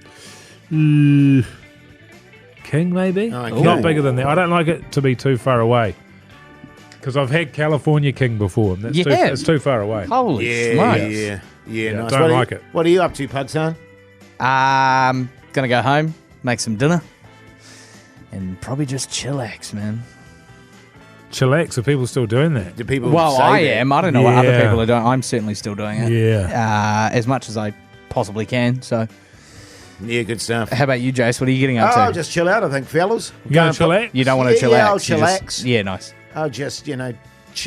Speaker 2: King, maybe?
Speaker 1: Okay.
Speaker 2: Not bigger than that. I don't like it to be too far away. Because I've had California King before. And that's
Speaker 5: You
Speaker 2: too,
Speaker 5: have?
Speaker 2: it's too far away.
Speaker 5: Holy
Speaker 1: Yeah,
Speaker 5: smokes.
Speaker 1: yeah, nice.
Speaker 2: don't
Speaker 1: What are
Speaker 2: like
Speaker 1: you,
Speaker 2: it.
Speaker 1: What are you up to, Pugtown?
Speaker 5: Gonna go home, make some dinner, and probably just chillax, man.
Speaker 2: Chillax, are people still doing that?
Speaker 1: Do people
Speaker 5: Well,
Speaker 1: say
Speaker 5: I
Speaker 1: that?
Speaker 5: am. I don't know what other
Speaker 2: Yeah.
Speaker 5: people are doing. I'm certainly still doing it.
Speaker 2: Yeah.
Speaker 5: As much as I possibly can. So,
Speaker 1: Yeah, good stuff.
Speaker 5: how about you, Jace? What are you getting up
Speaker 1: Oh,
Speaker 5: to?
Speaker 1: just chill out, I think, fellas.
Speaker 2: You going to
Speaker 1: Go and
Speaker 2: chillax?
Speaker 5: You don't want to
Speaker 1: Yeah,
Speaker 5: chillax.
Speaker 1: I'll
Speaker 5: you just-
Speaker 1: chillax.
Speaker 5: yeah, nice.
Speaker 1: I'll just,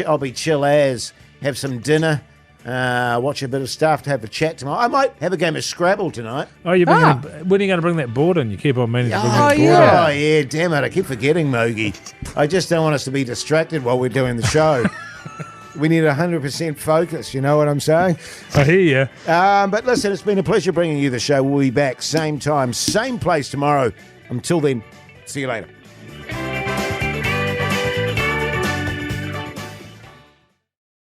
Speaker 1: I'll be chill as, have some dinner, watch a bit of stuff, to have a chat tomorrow. I might have a game of Scrabble tonight.
Speaker 2: Oh, when are you going to bring that board in? You keep on meaning to bring
Speaker 1: Oh,
Speaker 2: that board
Speaker 1: yeah.
Speaker 2: in.
Speaker 1: Oh, yeah, damn it. I keep forgetting, Mogi. I just don't want us to be distracted while we're doing the show. We need 100% focus, you know what I'm saying?
Speaker 2: I hear you.
Speaker 1: But listen, it's been a pleasure bringing you the show. We'll be back same time, same place tomorrow. Until then, see you later.